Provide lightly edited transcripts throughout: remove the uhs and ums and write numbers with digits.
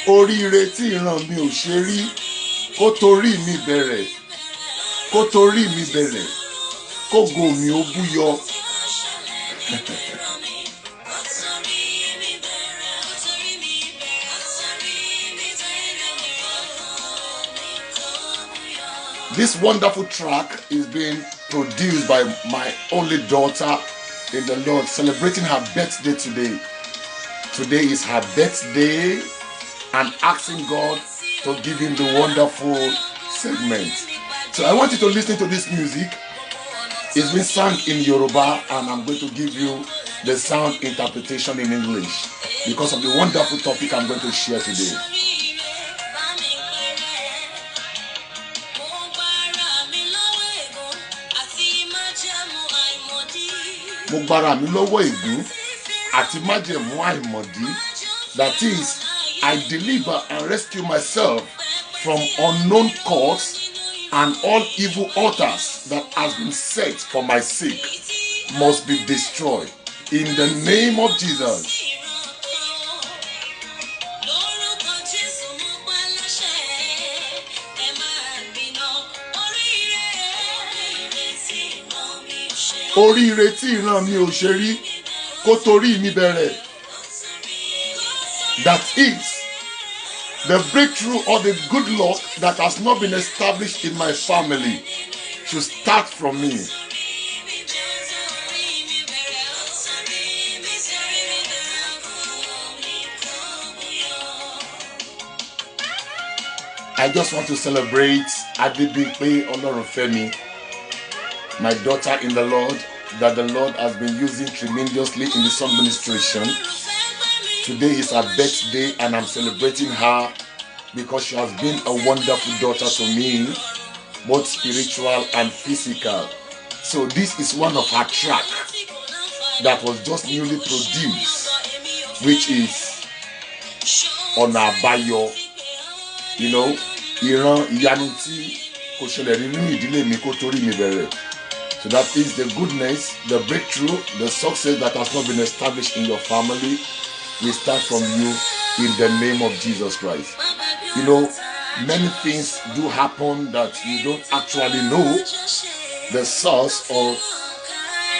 Oríire tí ìran mi ò ṣe rí kó torí mi bẹ̀rẹ̀, kó torí mi bẹ̀rẹ̀, kógo mi ó búyọ. This wonderful track is being produced by my only daughter in the Lord, celebrating her birthday today. Today is her birthday, and asking God to give him the wonderful segment. So I want you to listen to this music. It's been sung in Yoruba, and I'm going to give you the sound interpretation in English because of the wonderful topic I'm going to share today. Mo gbára mi lọ́wọ́ ègún àti májẹ̀mú àìmọ̀dí. That is, I deliver and rescue myself from unknown cause and all evil altars that has been set for my sake must be destroyed in the name of Jesus. Oríire tí ìran mi ò ṣe rí kó torí mi bẹ̀rẹ̀. That is, the breakthrough or the good luck that has not been established in my family should start from me. I just want to celebrate Adebimpe Olorunfemi, my daughter in the Lord, that the Lord has been using tremendously in the song ministration. Today is her birthday, and I'm celebrating her because she has been a wonderful daughter to me, both spiritual and physical. So this is one of her tracks that was just newly produced, which is Ọ̀nà Àbáyọ. You know, ìran ìyanu tí kò ṣẹlẹ̀ rí nínú ìdílé mi kó torí mi bẹ̀rẹ̀. So that is the goodness, the breakthrough, the success that has not been established in your family will start from you in the name of Jesus Christ. You know, many things do happen that you don't actually know the source of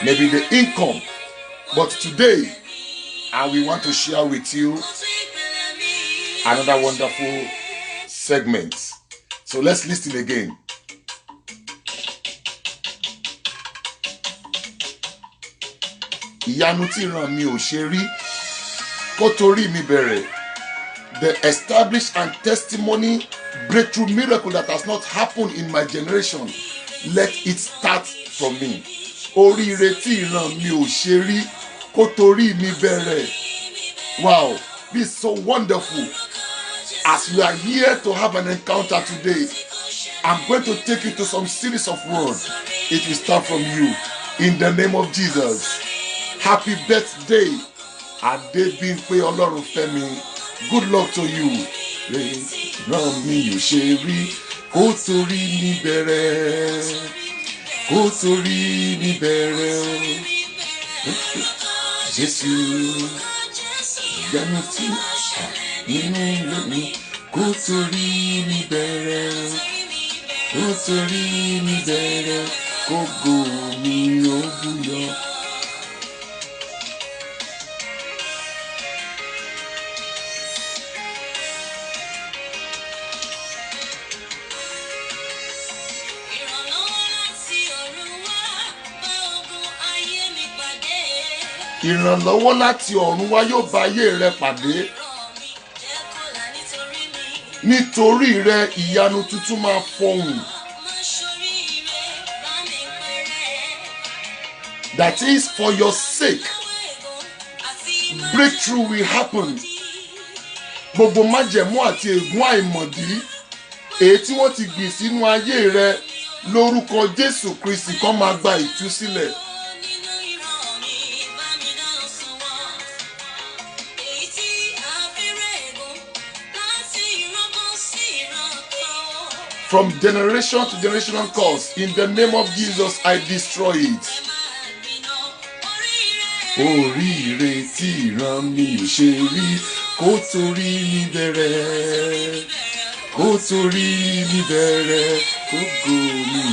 maybe the income. But today, we want to share with you another wonderful segment. So let's listen again. Ìyanu tí ìran mi ò ṣe rí kó torí mi bẹ̀rẹ̀. The established and testimony breakthrough miracle that has not happened in my generation, let it start from me. Oríire tí ìran mi ò ṣe rí kó torí mi bẹ̀rẹ̀. Wow, this is so wonderful. As we are here to have an encounter today, I'm going to take you to some series of words. It will start from you in the name of Jesus. Happy birthday, Adebimpe Olorunfemi. Good luck to you. Ìran mi ò ṣe rí kó torí mi bẹ̀rẹ̀, kó torí mi bẹ̀rẹ̀. Jésù, ìyanu tí nínú ilé mi kó torí mi bẹ̀rẹ̀, kó torí mi bẹ̀rẹ̀, kógo mi ó búyọ. Ìrànlọ́wọ́ láti ọ̀run wá yóò bá ayé rẹ pàdé. nítorí rẹ ìyanu tuntun máa fọhùn. That is, for your sake, breakthrough will happen. Gbogbo májẹ̀mú àti ègún àìmọ̀dí èyí tí wọ́n ti gbìn sínú ayé rẹ lórúkọ Jésù Kristi kan máa gba ìtúsílẹ̀. From generation to generation curse, in the name of Jesus, I destroy it. Oríire tí ìran mi ò ṣe rí, kó torí mi bẹ̀rẹ̀, kó torí mi bẹ̀rẹ̀, ògo mi.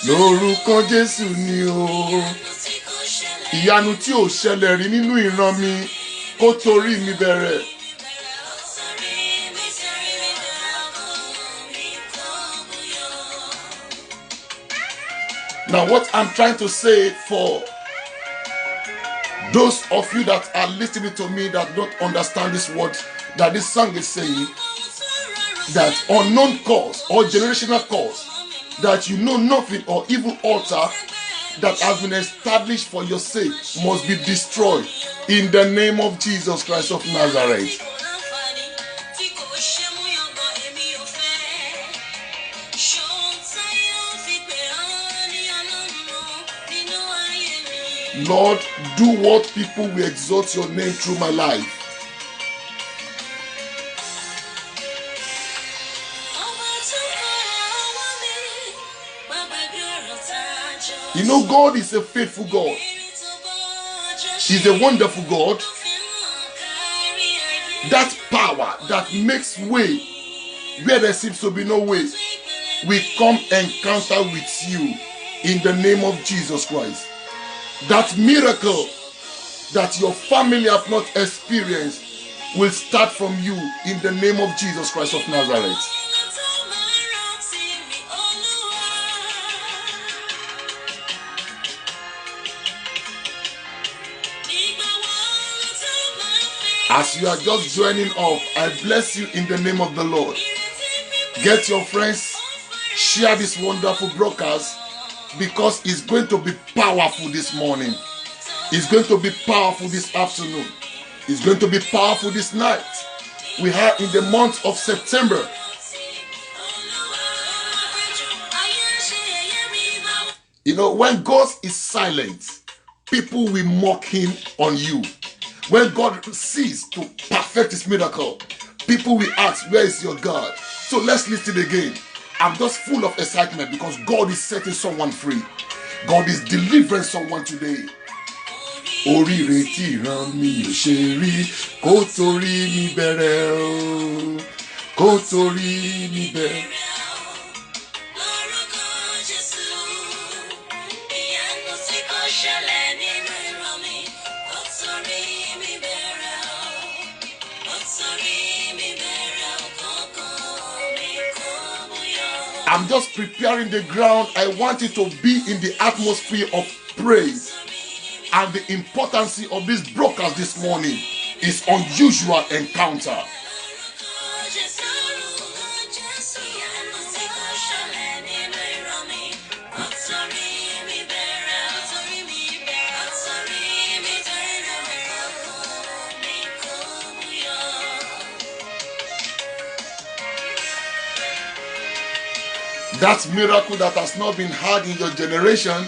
Lórúkọ Jésù ni o. Ìyanu tí ò ṣẹlẹ̀ rí nínú ìran mi, kó torí mi bẹ̀rẹ̀. Now, what I'm trying to say for those of you that are listening to me that don't understand this word, that this song is saying, that unknown cause or generational cause, that you know nothing or evil altar that has been established for your sake must be destroyed in the name of Jesus Christ of Nazareth. Lord, do what people will exalt your name through my life. You know, God is a faithful God. He's a wonderful God. That power that makes way where there seems to be no way, we come encounter with you in the name of Jesus Christ. That miracle that your family have not experienced will start from you in the name of Jesus Christ of Nazareth. As you are just joining off, I bless you in the name of the Lord. Get your friends, share this wonderful broadcast, because it's going to be powerful this morning. It's going to be powerful this afternoon. It's going to be powerful this night. We are in the month of September. You know, when God is silent, people will mock him on you. When God ceases to perfect his miracle, people will ask, where is your God? So let's listen again. I'm just full of excitement because God is setting someone free. God is delivering someone today. Oríire tí ìran mi ò ṣe rí, kó torí mi bẹ̀rẹ̀ o, kó torí mi bẹ̀rẹ̀. I'm just preparing the ground. I want it to be in the atmosphere of praise. And the importance of this broadcast this morning is unusual encounter. That miracle that has not been had in your generation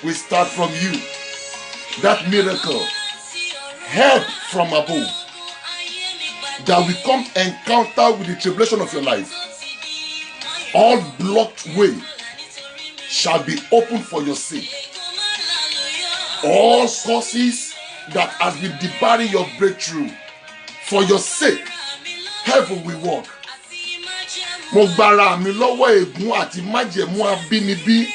will start from you. That miracle, help from above, that will come encounter with the tribulation of your life. All blocked way shall be open for your sake. All sources that has been debarring your breakthrough, for your sake, heaven will work. Mo gbára mi lọ́wọ́ ègún àti májẹ̀mú abínibí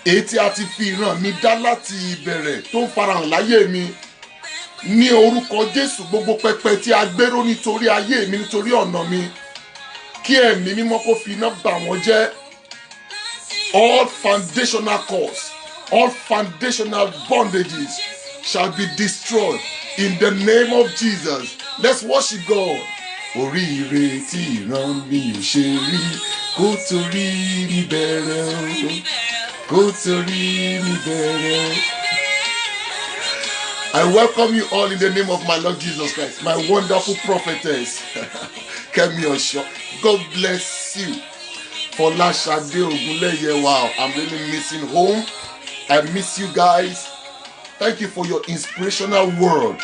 èyí tí a ti fi ìran mi dá láti ìbẹ̀rẹ̀ tó ń farahàn láyé mi. Ní orúkọ Jésù, gbogbo pẹpẹ tí a gbéró nítorí ayé mi, nítorí ọ̀nà mi, kí ẹ̀mí mímọ́ kó fi iná bà wọ́n jẹ́. All foundational cause, all foundational bondages shall be destroyed in the name of Jesus. Let's worship God. oríire tí ìran mi ò ṣe rí kó torí mi bẹ̀rẹ̀ o kó torí mi bẹ̀rẹ̀ o. I welcome you all in the name of my Lord Jesus Christ, my wonderful prophetess, Kemi Osho. God bless you. Folashade Ogunleye, wow, I'm really missing home. I miss you guys. Thank you for your inspirational word.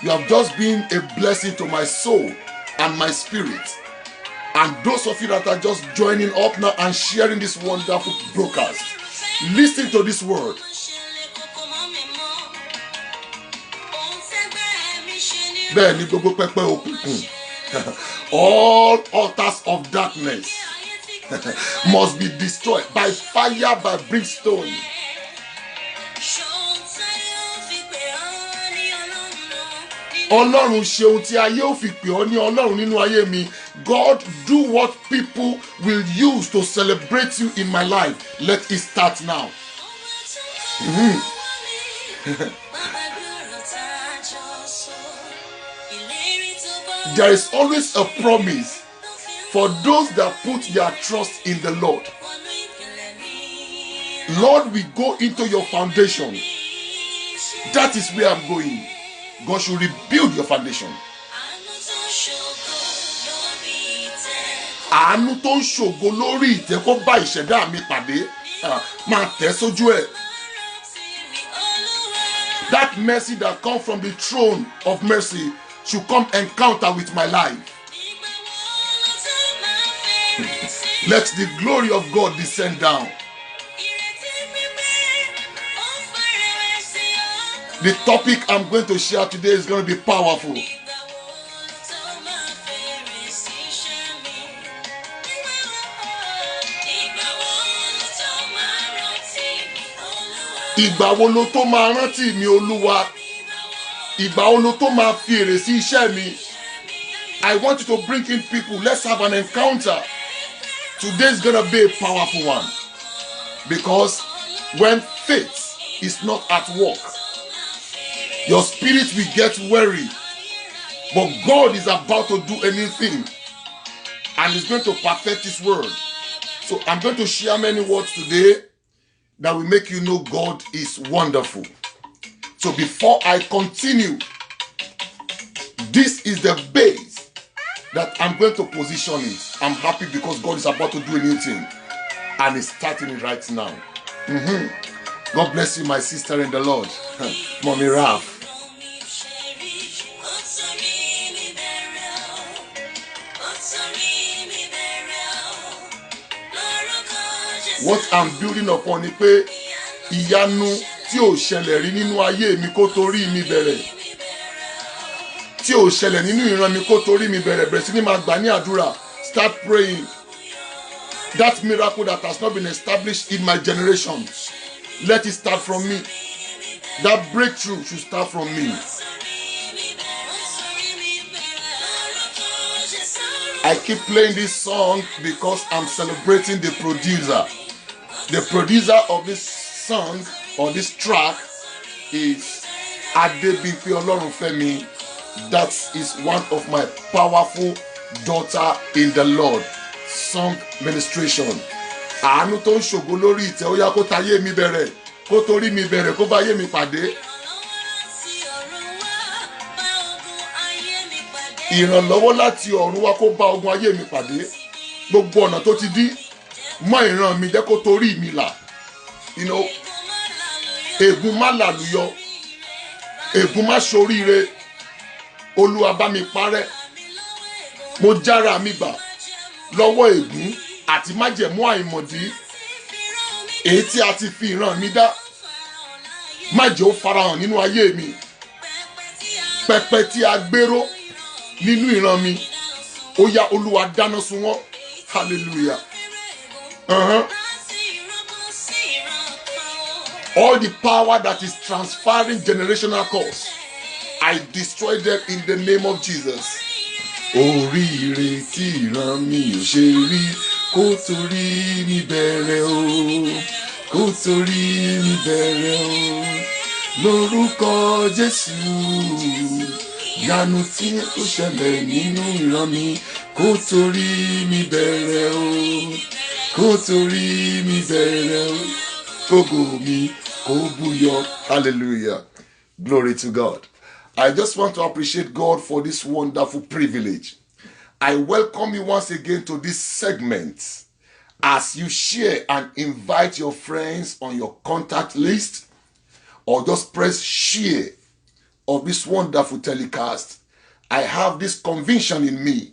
You have just been a blessing to my soul and my spirit. And those of you that are just joining up now and sharing this wonderful broadcast, listen to this word. All altars of darkness must be destroyed by fire, by brimstone. Ọlọ́run ṣe ohun tí ayé ò fi pè ọ́ ní Ọlọ́run nínú ayé mi. God, do what people will use to celebrate you in my life. Let it start now. There is always a promise for those that put their trust in the Lord. Lord, we go into your foundation. That is where I'm going. God should rebuild your foundation. Àánú tó ń ṣògo lórí ìtẹ́ kó bá ìṣẹ̀dá mi pàdé. Máa tẹ̀ sójú ẹ̀. That mercy that comes from the throne of mercy should come encounter with my life. Let the glory of God descend down. The topic I'm going to share today is going to be powerful. Ìgbà wo lo tó máa rántí mi Olúwa? Ìgbà wo lo tó máa fi èrè sí iṣẹ́ mi? I want you to bring in people. Let's have an encounter. Today is going to be a powerful one. Because when faith is not at work, your spirit will get weary. But God is about to do anything. And He's going to perfect His word. So I'm going to share many words today that will make you know God is wonderful. So before I continue, this is the base that I'm going to position it. I'm happy because God is about to do a new thing. And He's starting it right now. God bless you, my sister in the Lord. Mommy Ralph. What I'm building upon ni pé ìyanu tí ò ṣẹlẹ̀ rí nínú ayé mi kó torí mi bẹ̀rẹ̀. Tí ò ṣẹlẹ̀ nínú ìran mi kó torí mi bẹ̀rẹ̀. Bẹ̀rẹ̀ sí ní máa gbà ní àdúrà. Start praying. That miracle that has not been established in my generation, let it start from me. That breakthrough should start from me. I keep playing this song because I'm celebrating the producer. The producer of this song or this track is Adebimpe Olorunfemi. That is one of my powerful daughter in the Lord. Song ministration. Àánú tó ń ṣògo lórí ìtẹ́ ó yá kó tayé mi bẹ̀rẹ̀, kó torí mi bẹ̀rẹ̀, kó bá yé mi pàdé. Ìrànlọ́wọ́ láti ọ̀run wá kó bá ogun ayé mi pàdé. Gbogbo ọ̀nà tó ti dí mọ́ ìran mi jẹ́ kó torí mi là. You know, ègún má làlùyọ, ègún má ṣoríire. Olúwa bá mi parẹ́. Mo jára mi gbà lọ́wọ́ ègún àti májẹ̀mú àìmọ̀dí. Èyí tí a ti fi ìran mi dá. Má jẹ́ ó farahàn nínú ayé mi. Pẹpẹ tí a gbéró nínú ìran mi, ó yá Olúwa dáná sun wọ́n. Hallelujah. All the power that is transferring generational curse, I destroy them in the name of Jesus. Oríire tí ìran mi ò ṣe rí kó torí mi bẹ̀rẹ̀ o, kó torí mi bẹ̀rẹ̀ o. Lórúkọ Jésù, Ìyanu tí ó ṣẹlẹ̀ nínú ìran mi kó torí mi bẹ̀rẹ̀ o. Kó torí mi bẹ̀rẹ̀ o. Kógo mi kó búyọ. Hallelujah. Glory to God. I just want to appreciate God for this wonderful privilege. I welcome you once again to this segment as you share and invite your friends on your contact list, or just press share of this wonderful telecast. I have this conviction in me,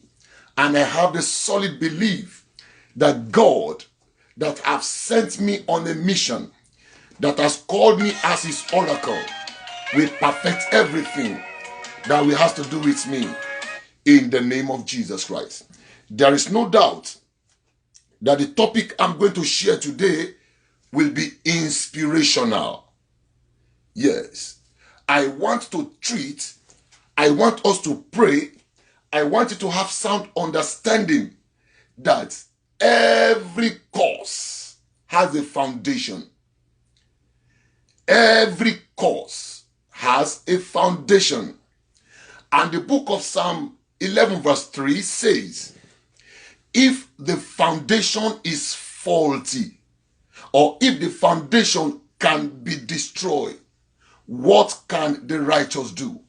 and I have the solid belief that God that has sent me on a mission, that has called me as his oracle, will perfect everything that will have to do with me in the name of Jesus Christ. There is no doubt that the topic I'm going to share today will be inspirational. Yes, I want us to pray. I want you to have sound understanding that every cause has a foundation. Every cause has a foundation. And the book of Psalm 11 verse 3 says, if the foundation is faulty, or if the foundation can be destroyed, what can the righteous do?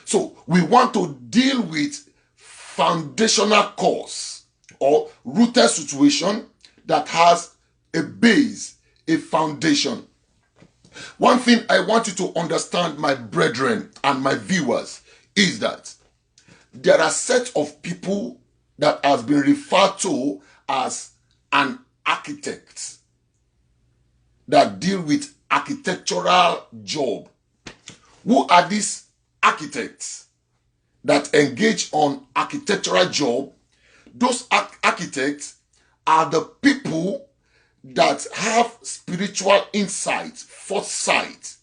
So we want to deal with foundational cause or rooted situation that has a base, a foundation. One thing I want you to understand, my brethren and my viewers, is that there are sets of people that has been referred to as an architect that deal with architectural job. Who are these architects that engage on architectural job? Those architects are the people that have spiritual insight, foresight,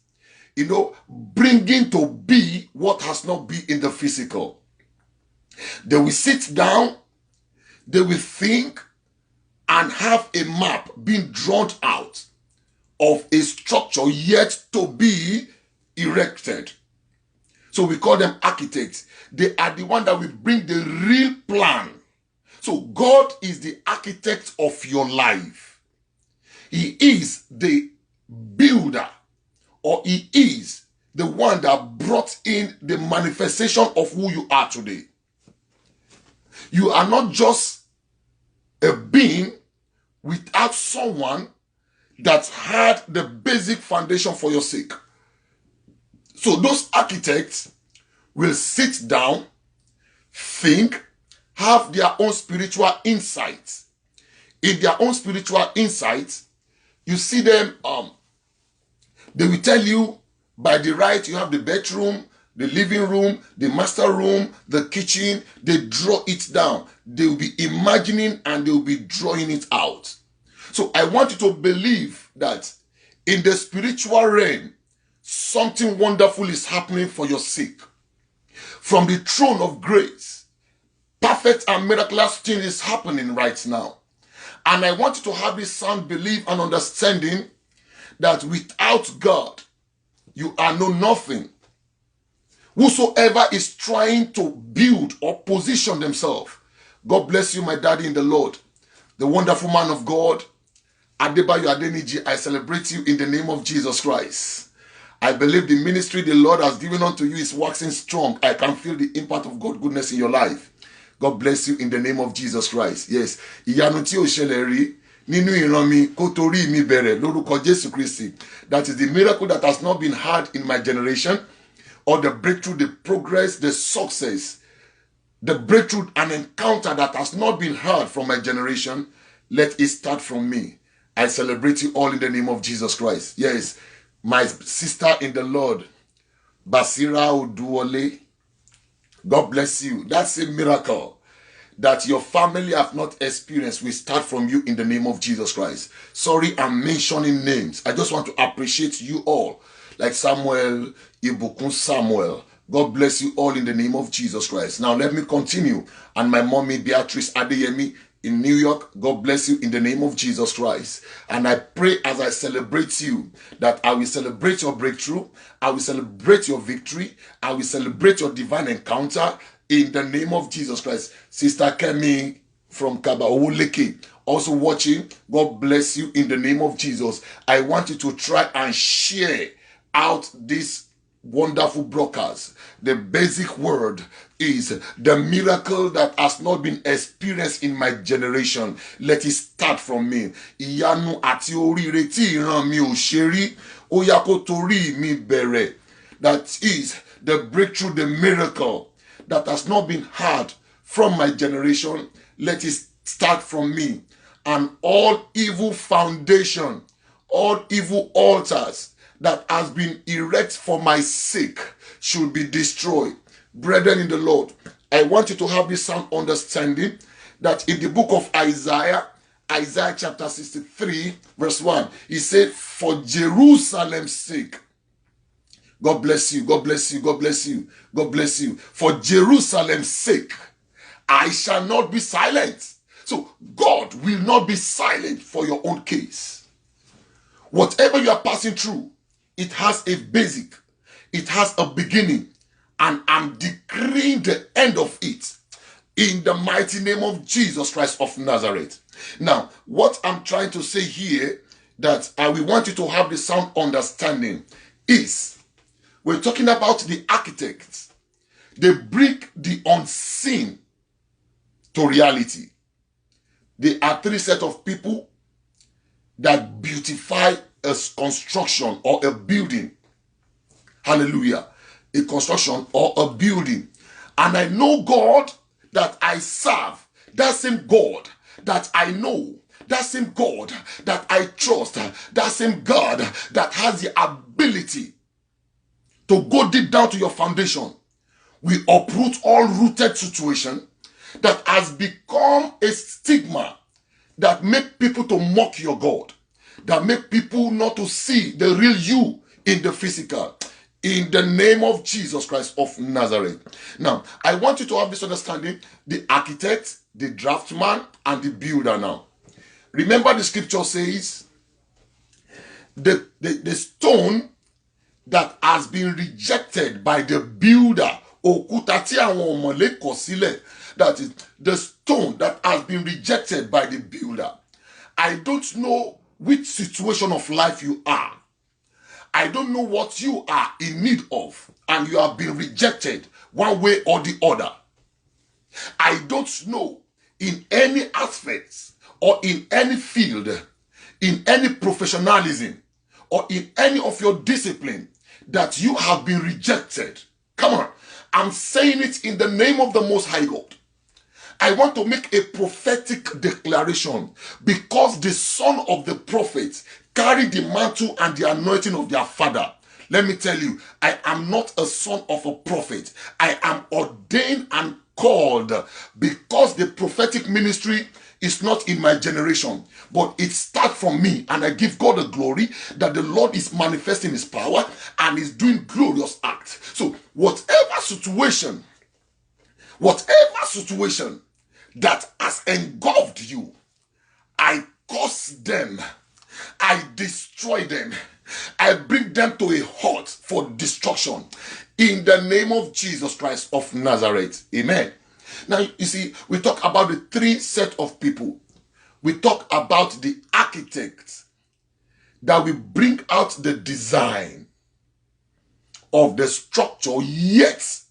bringing to be what has not been in the physical. They will sit down, they will think, and have a map being drawn out of a structure yet to be erected. So we call them architects. They are the one that will bring the real plan. So God is the architect of your life. He is the builder, or he is the one that brought in the manifestation of who you are today. You are not just a being without someone that had the basic foundation for your sake. So those architects will sit down, think, have their own spiritual insights. In their own spiritual insights, you see them, they will tell you, by the right, you have the bedroom, the living room, the master room, the kitchen. They draw it down. They will be imagining and they will be drawing it out. So I want you to believe that in the spiritual realm, something wonderful is happening for your sake. From the throne of grace, perfect and miraculous thing is happening right now. And I want you to have this sound belief and understanding that without God, you are no nothing. Whosoever is trying to build or position themselves, God bless you, my daddy in the Lord, the wonderful man of God, Adebayo Adeniji. I celebrate you in the name of Jesus Christ. I believe the ministry the Lord has given unto you is waxing strong. I can feel the impact of God's goodness in your life. God bless you in the name of Jesus Christ. Yes. Ìyanu tí ó ṣẹlẹ̀ rí nínú ìran mi kó torí mi bẹ̀rẹ̀ lórúkọ Jésù Kristi. That is the miracle that has not been had in my generation, or the breakthrough, the progress, the success, the breakthrough, an encounter that has not been heard from my generation. Let it start from me. I celebrate you all in the name of Jesus Christ. Yes, my sister in the Lord, Basira Oduwole, God bless you. That's a miracle that your family have not experienced. We start from you in the name of Jesus Christ. Sorry, I'm mentioning names. I just want to appreciate you all. Like Samuel, Ibukun Samuel. God bless you all in the name of Jesus Christ. Now let me continue. And my mommy Beatrice Adeyemi in New York, God bless you in the name of Jesus Christ. And I pray as I celebrate you that I will celebrate your breakthrough, I will celebrate your victory, I will celebrate your divine encounter in the name of Jesus Christ. Sister Kemi from Kabaoleke, also watching, God bless you in the name of Jesus. I want you to try and share out this wonderful broadcast. The basic word is the miracle that has not been experienced in my generation. Let it start from me. Ìyanu àti oríire tí ìran mi ò ṣe rí, ó yá kó torí mi bẹ̀rẹ̀. That is the breakthrough, the miracle that has not been had from my generation. Let it start from me. And all evil foundation, all evil altars that has been erected for my sake should be destroyed. Brethren in the Lord, I want you to have this sound understanding that in the book of Isaiah chapter 63 verse 1, he said, for Jerusalem's sake, God bless you, God bless you, God bless you, God bless you. For Jerusalem's sake, I shall not be silent. So God will not be silent for your own case. Whatever you are passing through, it has a basic, it has a beginning, and I'm decreeing the end of it in the mighty name of Jesus Christ of Nazareth. Now, what I'm trying to say here, that I will want you to have the sound understanding, is we're talking about the architects. They bring the unseen to reality. There are three sets of people that beautify a construction or a building. Hallelujah. A construction or a building. And I know God that I serve, that same God that I know, that same God that I trust, that same God that has the ability to go deep down to your foundation. We uproot all rooted situation that has become a stigma that make people to mock your God, that make people not to see the real you in the physical. In the name of Jesus Christ of Nazareth. Now, I want you to have this understanding, the architect, the draftsman, and the builder now. Remember the scripture says, the stone that has been rejected by the builder, that is the stone that has been rejected by the builder. I don't know which situation of life you are. I don't know what you are in need of, and you have been rejected one way or the other. I don't know in any aspects or in any field, in any professionalism, or in any of your discipline that you have been rejected. Come on, I'm saying it in the name of the Most High God. I want to make a prophetic declaration because the son of the prophet carried the mantle and the anointing of their father. Let me tell you, I am not a son of a prophet. I am ordained and called because the prophetic ministry is not in my generation, but it starts from me, and I give God the glory that the Lord is manifesting his power and is doing glorious acts. So whatever situation that has engulfed you, I curse them, I destroy them, I bring them to a halt for destruction in the name of Jesus Christ of Nazareth. Amen. Now, you see, we talk about the three set of people. We talk about the architects that will bring out the design of the structure yet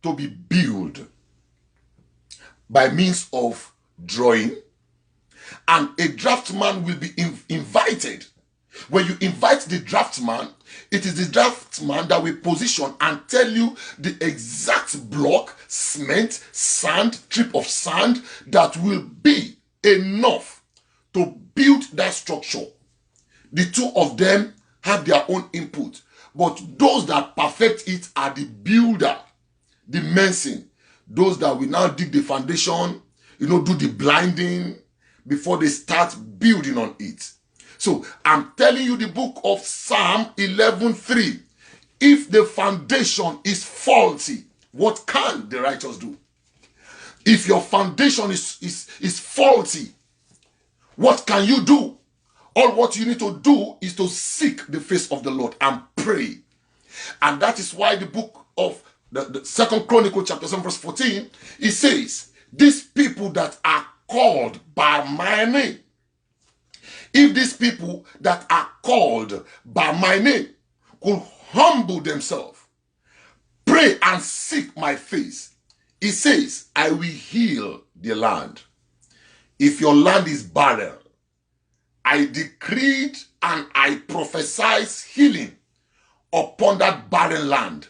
to be built by means of drawing, and a draftsman will be invited. When you invite the draftsman, it is the draftsman that will position and tell you the exact block, cement, sand, strip of sand that will be enough to build that structure. The two of them have their own input, but those that perfect it are the builder, the mason, those that will now dig the foundation, do the blinding before they start building on it. So I'm telling you the book of Psalm 11:3. If the foundation is faulty, what can the righteous do? If your foundation is faulty, what can you do? All what you need to do is to seek the face of the Lord and pray. And that is why the book of the Second Chronicle chapter 7 verse 14, it says, these people that are called by my name, if these people that are called by my name could humble themselves, pray and seek my face, it says, I will heal the land. If your land is barren, I decreed and I prophesied healing upon that barren land.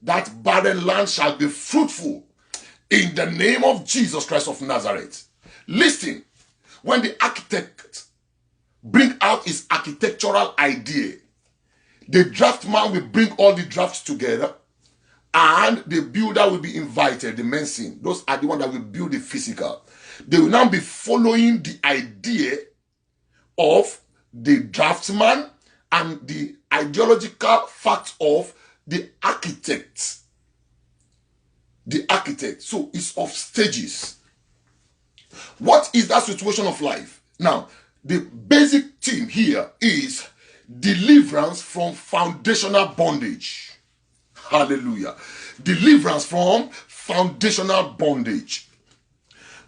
That barren land shall be fruitful in the name of Jesus Christ of Nazareth. Listen, when the architect bring out his architectural idea, the draftman will bring all the drafts together, and the builder will be invited, the mason. Those are the ones that will build the physical. They will now be following the idea of the draftsman and the ideological facts of the architect. The architect. So it's of stages. What is that situation of life? Now, the basic theme here is deliverance from foundational bondage. Hallelujah. Deliverance from foundational bondage.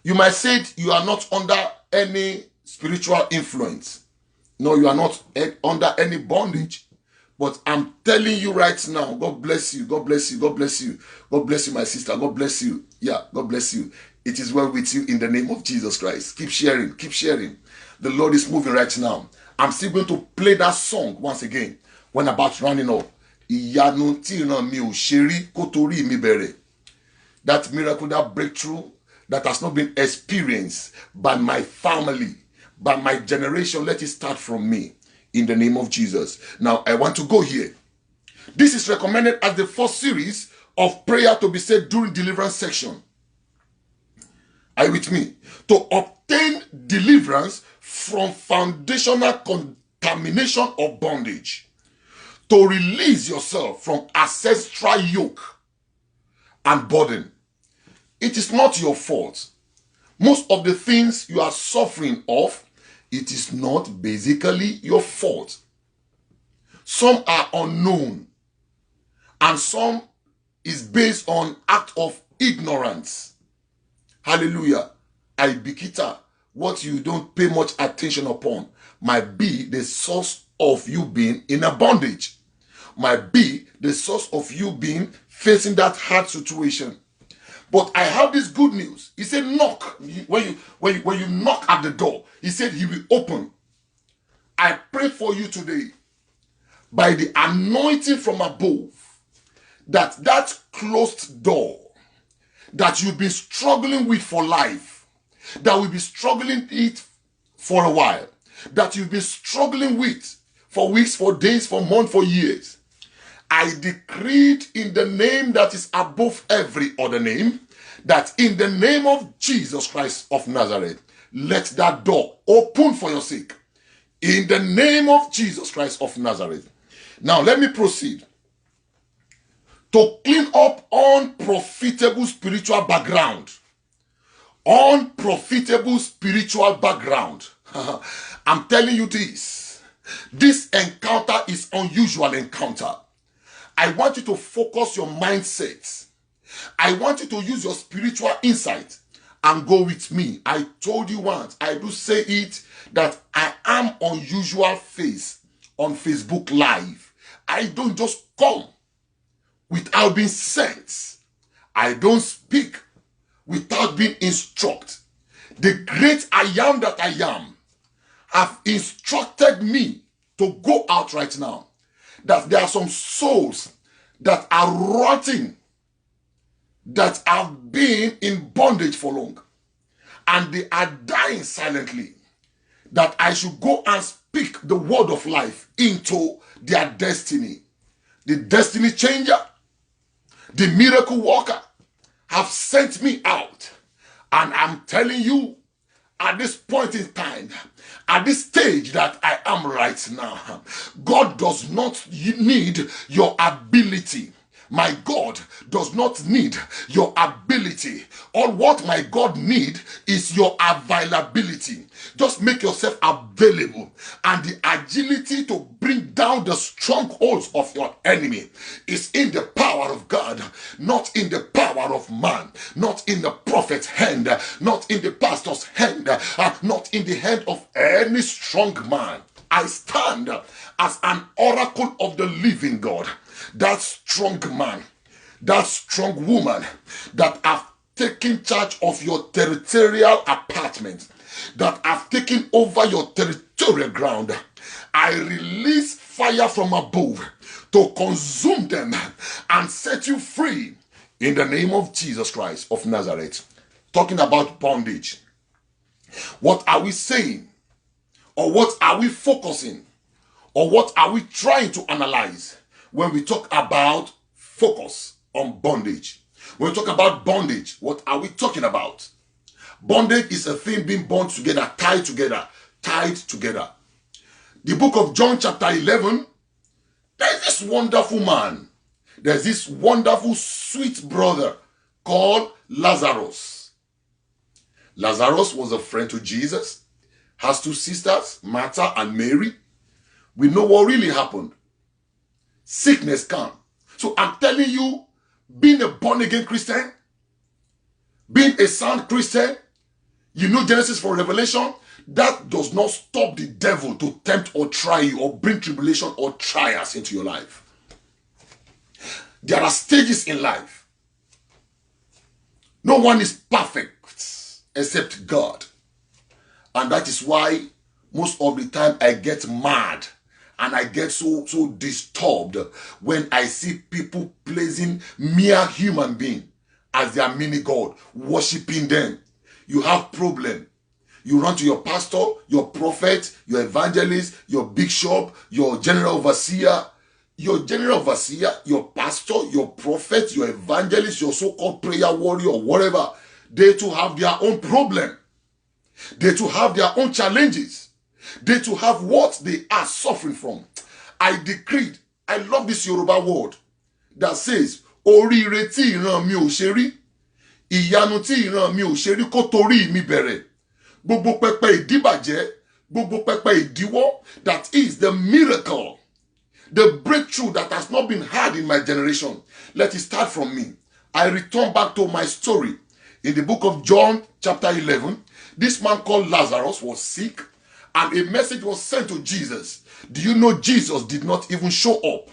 You might say you are not under any spiritual influence. No, you are not under any bondage. But I'm telling you right now, God bless you, God bless you, God bless you. God bless you, my sister, God bless you. Yeah, God bless you. It is well with you in the name of Jesus Christ. Keep sharing, keep sharing. The Lord is moving right now. I'm still going to play that song once again when about running up. That miracle, that breakthrough that has not been experienced by my family, by my generation, let it start from me in the name of Jesus. Now, I want to go here. This is recommended as the first series of prayer to be said during deliverance section. Are you with me? To obtain deliverance from foundational contamination or bondage. To release yourself from ancestral yoke and burden. It is not your fault. Most of the things you are suffering of, it is not basically your fault. Some are unknown, and some is based on act of ignorance. Hallelujah. Ibikita, what you don't pay much attention upon, might be the source of you being in a bondage. Might be the source of you being facing that hard situation. But I have this good news. He said, knock. When you knock at the door, he said he will open. I pray for you today, by the anointing from above, that closed door that you've been struggling with for life, that will be struggling it for a while, that you've been struggling with for weeks, for days, for months, for years, I decreed in the name that is above every other name, that in the name of Jesus Christ of Nazareth, let that door open for your sake. In the name of Jesus Christ of Nazareth. Now let me proceed. To clean up unprofitable spiritual background. Unprofitable spiritual background. I'm telling you this. This encounter is unusual encounter. I want you to focus your mindset. I want you to use your spiritual insight and go with me. I told you once, I do say it, that I am unusual face on Facebook Live. I don't just come without being sent. I don't speak without being instructed. The great I am that I am have instructed me to go out right now. That there are some souls that are rotting, that have been in bondage for long, and they are dying silently, that I should go and speak the word of life into their destiny. The destiny changer, the miracle worker, have sent me out, and I'm telling you, at this point in time, at this stage that I am right now, God does not need your ability, My God does not need your ability. All what my God needs is your availability. Just make yourself available, and the agility to bring down the strongholds of your enemy is in the power of God, not in the power of man, not in the prophet's hand, not in the pastor's hand, not in the hand of any strong man. I stand as an oracle of the living God, that strong man, that strong woman that have taken charge of your territorial apartment, that have taken over your territorial ground. I release fire from above to consume them and set you free in the name of Jesus Christ of Nazareth. Talking about bondage. What are we saying? Or what are we focusing? Or what are we trying to analyze when we talk about focus on bondage? When we talk about bondage, what are we talking about? Bondage is a thing being bound together, tied together, tied together. The book of John chapter 11, there's this wonderful man. There's this wonderful sweet brother called Lazarus. Lazarus was a friend to Jesus. Has two sisters, Martha and Mary. We know what really happened. Sickness came. So I'm telling you, being a born-again Christian, being a sound Christian, you know Genesis from Revelation, that does not stop the devil to tempt or try you or bring tribulation or trials into your life. There are stages in life. No one is perfect except God. And that is why most of the time I get mad and I get so disturbed when I see people placing mere human being as their mini God, worshiping them. You have problem. You run to your pastor, your prophet, your evangelist, your bishop, your general overseer, your pastor, your prophet, your evangelist, your so-called prayer warrior, whatever. They too have their own problem. They too have their own challenges. They too have what they are suffering from. I decreed, I love this Yoruba word that says, Oríire tí ìran mi ò ṣe rí, ìyanu tí ìran mi ò ṣe rí kó torí mi bẹ̀rẹ̀. Gbogbo pẹpẹ ìdíbàjẹ́, gbogbo pẹpẹ ìdíwọ́, that is the miracle, the breakthrough that has not been had in my generation. Let it start from me. I return back to my story. In the book of John chapter 11, this man called Lazarus was sick and a message was sent to Jesus. Do you know Jesus did not even show up?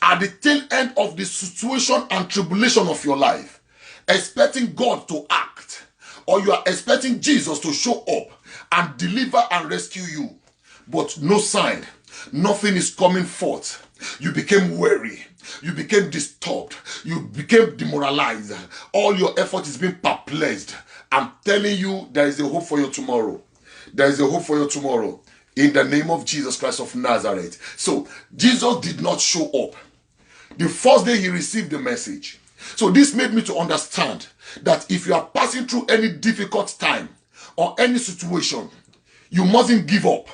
At the tail end of the situation and tribulation of your life, expecting God to act, or you are expecting Jesus to show up and deliver and rescue you, but no sign, nothing is coming forth. You became weary. You became disturbed. You became demoralized. All your effort is being perplexed. I'm telling you, there is a hope for you tomorrow. There is a hope for you tomorrow. In the name of Jesus Christ of Nazareth. So, Jesus did not show up. The first day he received the message. So this made me to understand that if you are passing through any difficult time or any situation, you mustn't give up.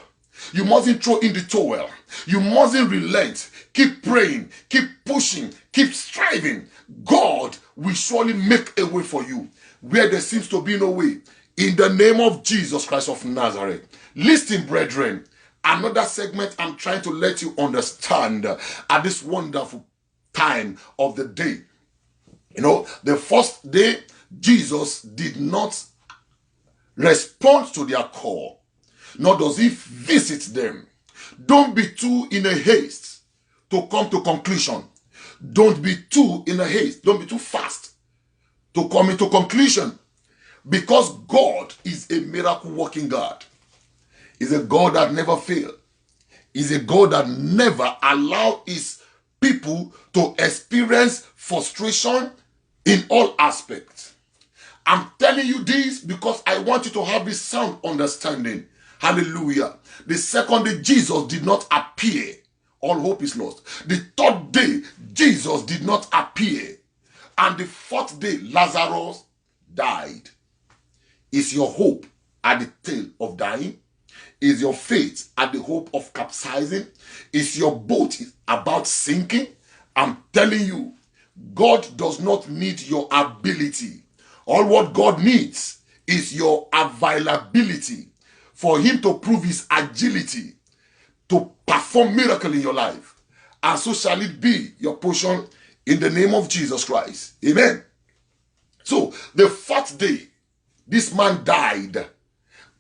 You mustn't throw in the towel. You mustn't relent. Keep praying. Keep pushing. Keep striving. God will surely make a way for you where there seems to be no way. In the name of Jesus Christ of Nazareth. Listen, brethren, another segment I'm trying to let you understand at this wonderful time of the day. You know, the first day, Jesus did not respond to their call, nor does he visit them. Don't be too in a haste to come to conclusion. Don't be too in a haste. Don't be too fast to come into conclusion. Because God is a miracle working God. He's a God that never fails. He's a God that never allows his people to experience frustration in all aspects. I'm telling you this because I want you to have this sound understanding. Hallelujah. The second day, Jesus did not appear. All hope is lost. The third day, Jesus did not appear. And the fourth day, Lazarus died. Is your hope at the tail of dying? Is your faith at the hope of capsizing? Is your boat about sinking? I'm telling you, God does not need your ability. All what God needs is your availability for him to prove his agility to perform miracle in your life. And so shall it be your portion in the name of Jesus Christ. Amen. So the fourth day, this man died.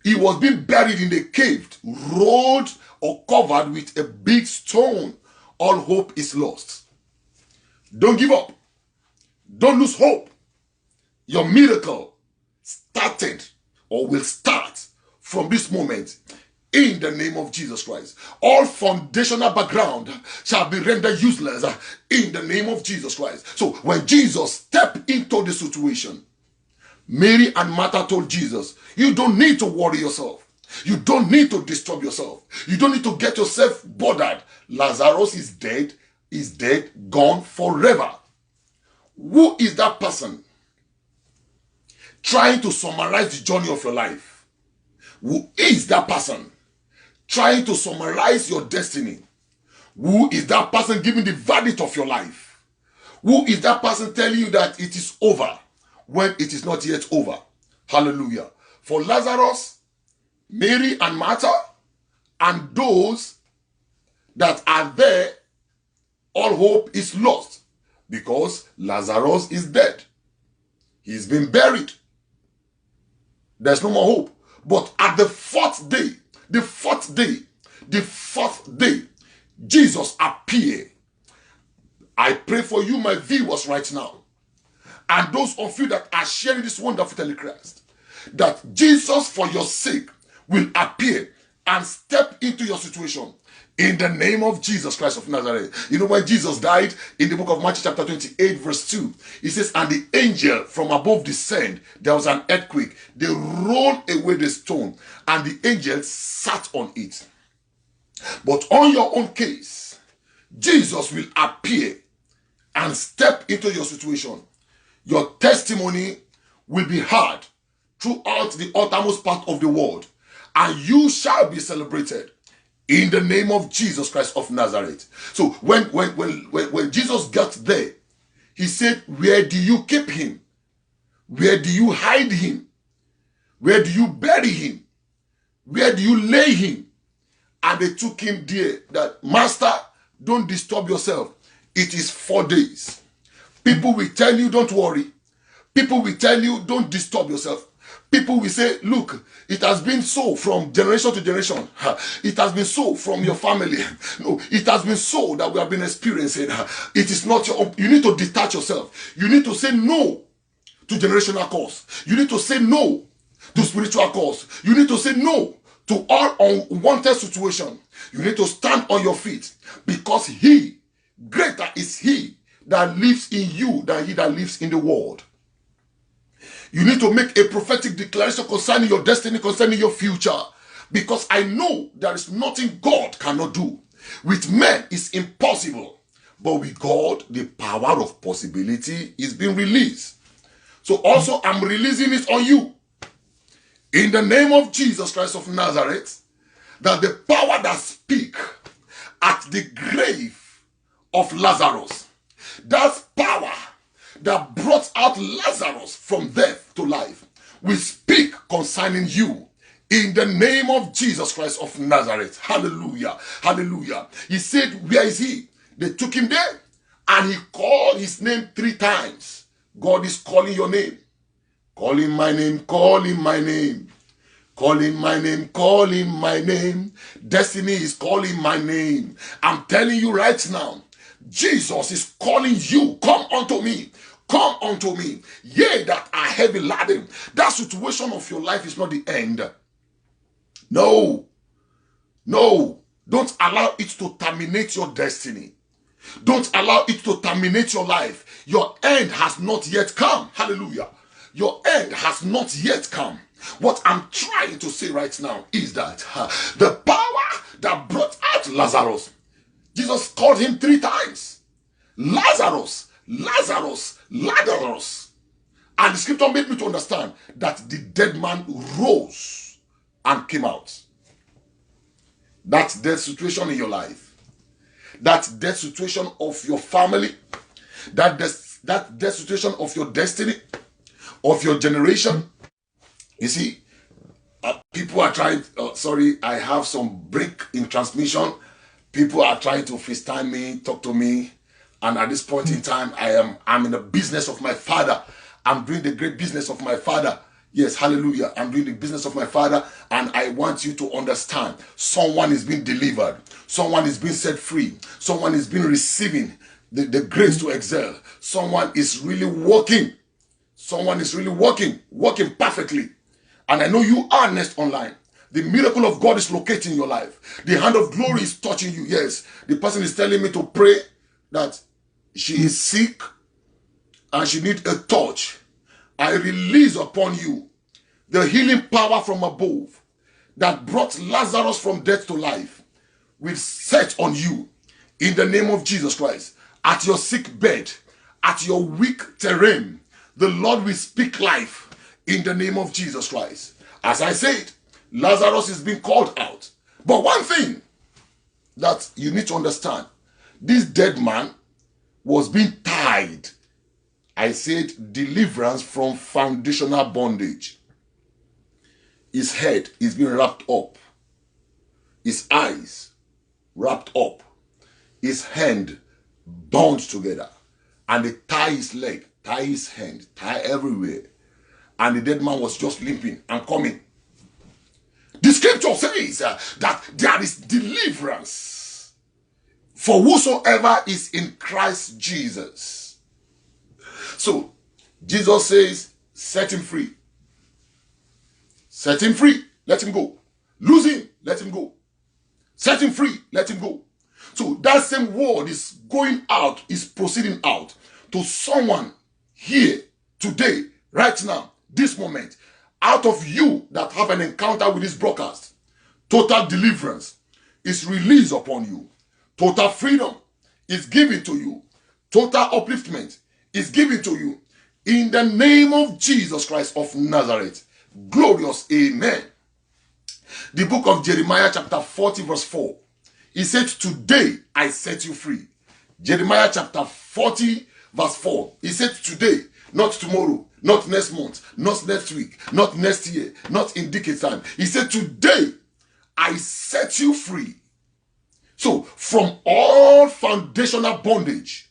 He was being buried in a cave, rolled or covered with a big stone. All hope is lost. Don't give up. Don't lose hope. Your miracle started or will start from this moment in the name of Jesus Christ. All foundational background shall be rendered useless in the name of Jesus Christ. So when Jesus stepped into the situation, Mary and Martha told Jesus, you don't need to worry yourself. You don't need to disturb yourself. You don't need to get yourself bothered. Lazarus is dead, gone forever. Who is that person trying to summarize the journey of your life? Who is that person trying to summarize your destiny? Who is that person giving the verdict of your life? Who is that person telling you that it is over when it is not yet over? Hallelujah. For Lazarus, Mary and Martha, and those that are there, all hope is lost because Lazarus is dead. He's been buried. There's no more hope. But at the fourth day, Jesus appeared. I pray for you, my viewers, right now, and those of you that are sharing this wonderful telecast, that Jesus, for your sake, will appear and step into your situation in the name of Jesus Christ of Nazareth. You know, when Jesus died, in the book of Matthew chapter 28 verse 2, he says, and the angel from above descended, there was an earthquake, they rolled away the stone, and the angel sat on it. But on your own case, Jesus will appear and step into your situation. Your testimony will be heard throughout the uttermost part of the world, and you shall be celebrated in the name of Jesus Christ of Nazareth. So when Jesus got there, he said, where do you keep him? Where do you hide him? Where do you bury him? Where do you lay him? And they took him there. That, Master, don't disturb yourself. It is 4 days. People will tell you, don't worry. People will tell you, don't disturb yourself. People will say, look, it has been so from generation to generation. It has been so from your family. No, it has been so that we have been experiencing. It is not your own. You need to detach yourself. You need to say no to generational cause. You need to say no to spiritual cause. You need to say no to all unwanted situation. You need to stand on your feet, because greater is he that lives in you than he that lives in the world. You need to make a prophetic declaration concerning your destiny, concerning your future. Because I know there is nothing God cannot do. With men, it's impossible. But with God, the power of possibility is being released. So also, I'm releasing it on you. In the name of Jesus Christ of Nazareth, that the power that speaks at the grave of Lazarus, that power that brought out Lazarus from death to life, we speak concerning you in the name of Jesus Christ of Nazareth. Hallelujah. Hallelujah. He said, where is he? They took him there and he called his name 3 times. God is calling your name. Call him my name. Call him my name. Call him my name. Call him my name. Destiny is calling my name. I'm telling you right now, Jesus is calling you. Come unto me. Come unto me, ye that are heavy laden. That situation of your life is not the end. No. No. Don't allow it to terminate your destiny. Don't allow it to terminate your life. Your end has not yet come. Hallelujah. Your end has not yet come. What I'm trying to say right now is that the power that brought out Lazarus, Jesus called him 3 times. Lazarus, Lazarus, Lazarus. And the scripture made me to understand that the dead man rose and came out. That's the situation in your life. that death situation of your family, that death situation of your destiny, of your generation. You see, people are trying, sorry, I have some break in transmission. People are trying to FaceTime me, talk to me. And at this point in time, I'm in the business of my Father. I'm doing the great business of my Father. Yes, hallelujah. I'm doing the business of my Father, and I want you to understand, someone is being delivered. Someone is being set free. Someone is being receiving the grace to excel. Someone is really working. Someone is really working perfectly. And I know you are next online. The miracle of God is locating your life. The hand of glory is touching you. Yes, the person is telling me to pray that she is sick and she needs a touch. I release upon you the healing power from above that brought Lazarus from death to life will set on you in the name of Jesus Christ. At your sick bed, at your weak terrain, the Lord will speak life in the name of Jesus Christ. As I said, Lazarus is being called out. But one thing that you need to understand, this dead man was being tied. I said deliverance from foundational bondage. His head is being wrapped up. His eyes wrapped up. His hand bound together. And they tie his leg, tie his hand, tie everywhere. And the dead man was just limping and coming. The scripture says that there is deliverance for whosoever is in Christ Jesus. So, Jesus says, set him free. Set him free, let him go. Lose him, let him go. Set him free, let him go. So that same word is going out, is proceeding out to someone here, today, right now, this moment, out of you that have an encounter with this broadcast. Total deliverance is released upon you. Total freedom is given to you. Total upliftment is given to you. In the name of Jesus Christ of Nazareth. Glorious amen. The book of Jeremiah chapter 40 verse 4. He said, today I set you free. Jeremiah chapter 40 verse 4. He said, today, not tomorrow, not next month, not next week, not next year, not in decade time. He said, today I set you free. So from all foundational bondage,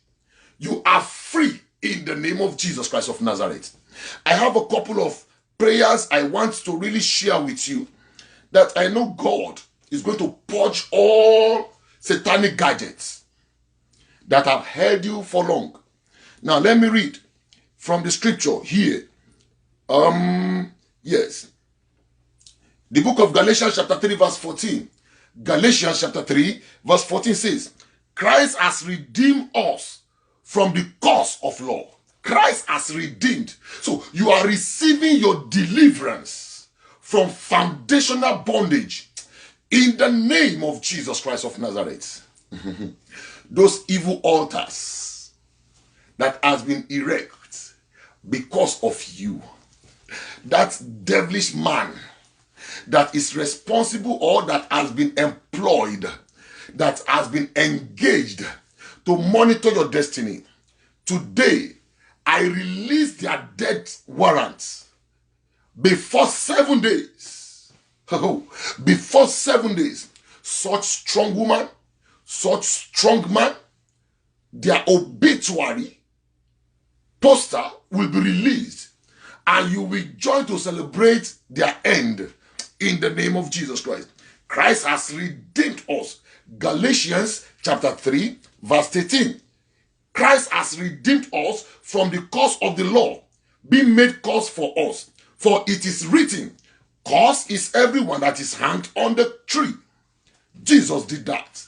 you are free in the name of Jesus Christ of Nazareth. I have a couple of prayers I want to really share with you that I know God is going to purge all satanic gadgets that have held you for long. Now let me read from the scripture here. Yes. The book of Galatians chapter 3 verse 14. Galatians chapter 3 verse 14 says, Christ has redeemed us from the curse of law. Christ has redeemed. So you are receiving your deliverance from foundational bondage in the name of Jesus Christ of Nazareth. Those evil altars that has been erected because of you, that devilish man that is responsible or that has been employed, that has been engaged to monitor your destiny, today I release their death warrants before 7 days. Before 7 days, such strong woman, such strong man, their obituary poster will be released and you will join to celebrate their end in the name of Jesus Christ. Christ has redeemed us. Galatians chapter 3 verse 13. Christ has redeemed us from the curse of the law, being made curse for us. For it is written, curse is everyone that is hanged on the tree. Jesus did that.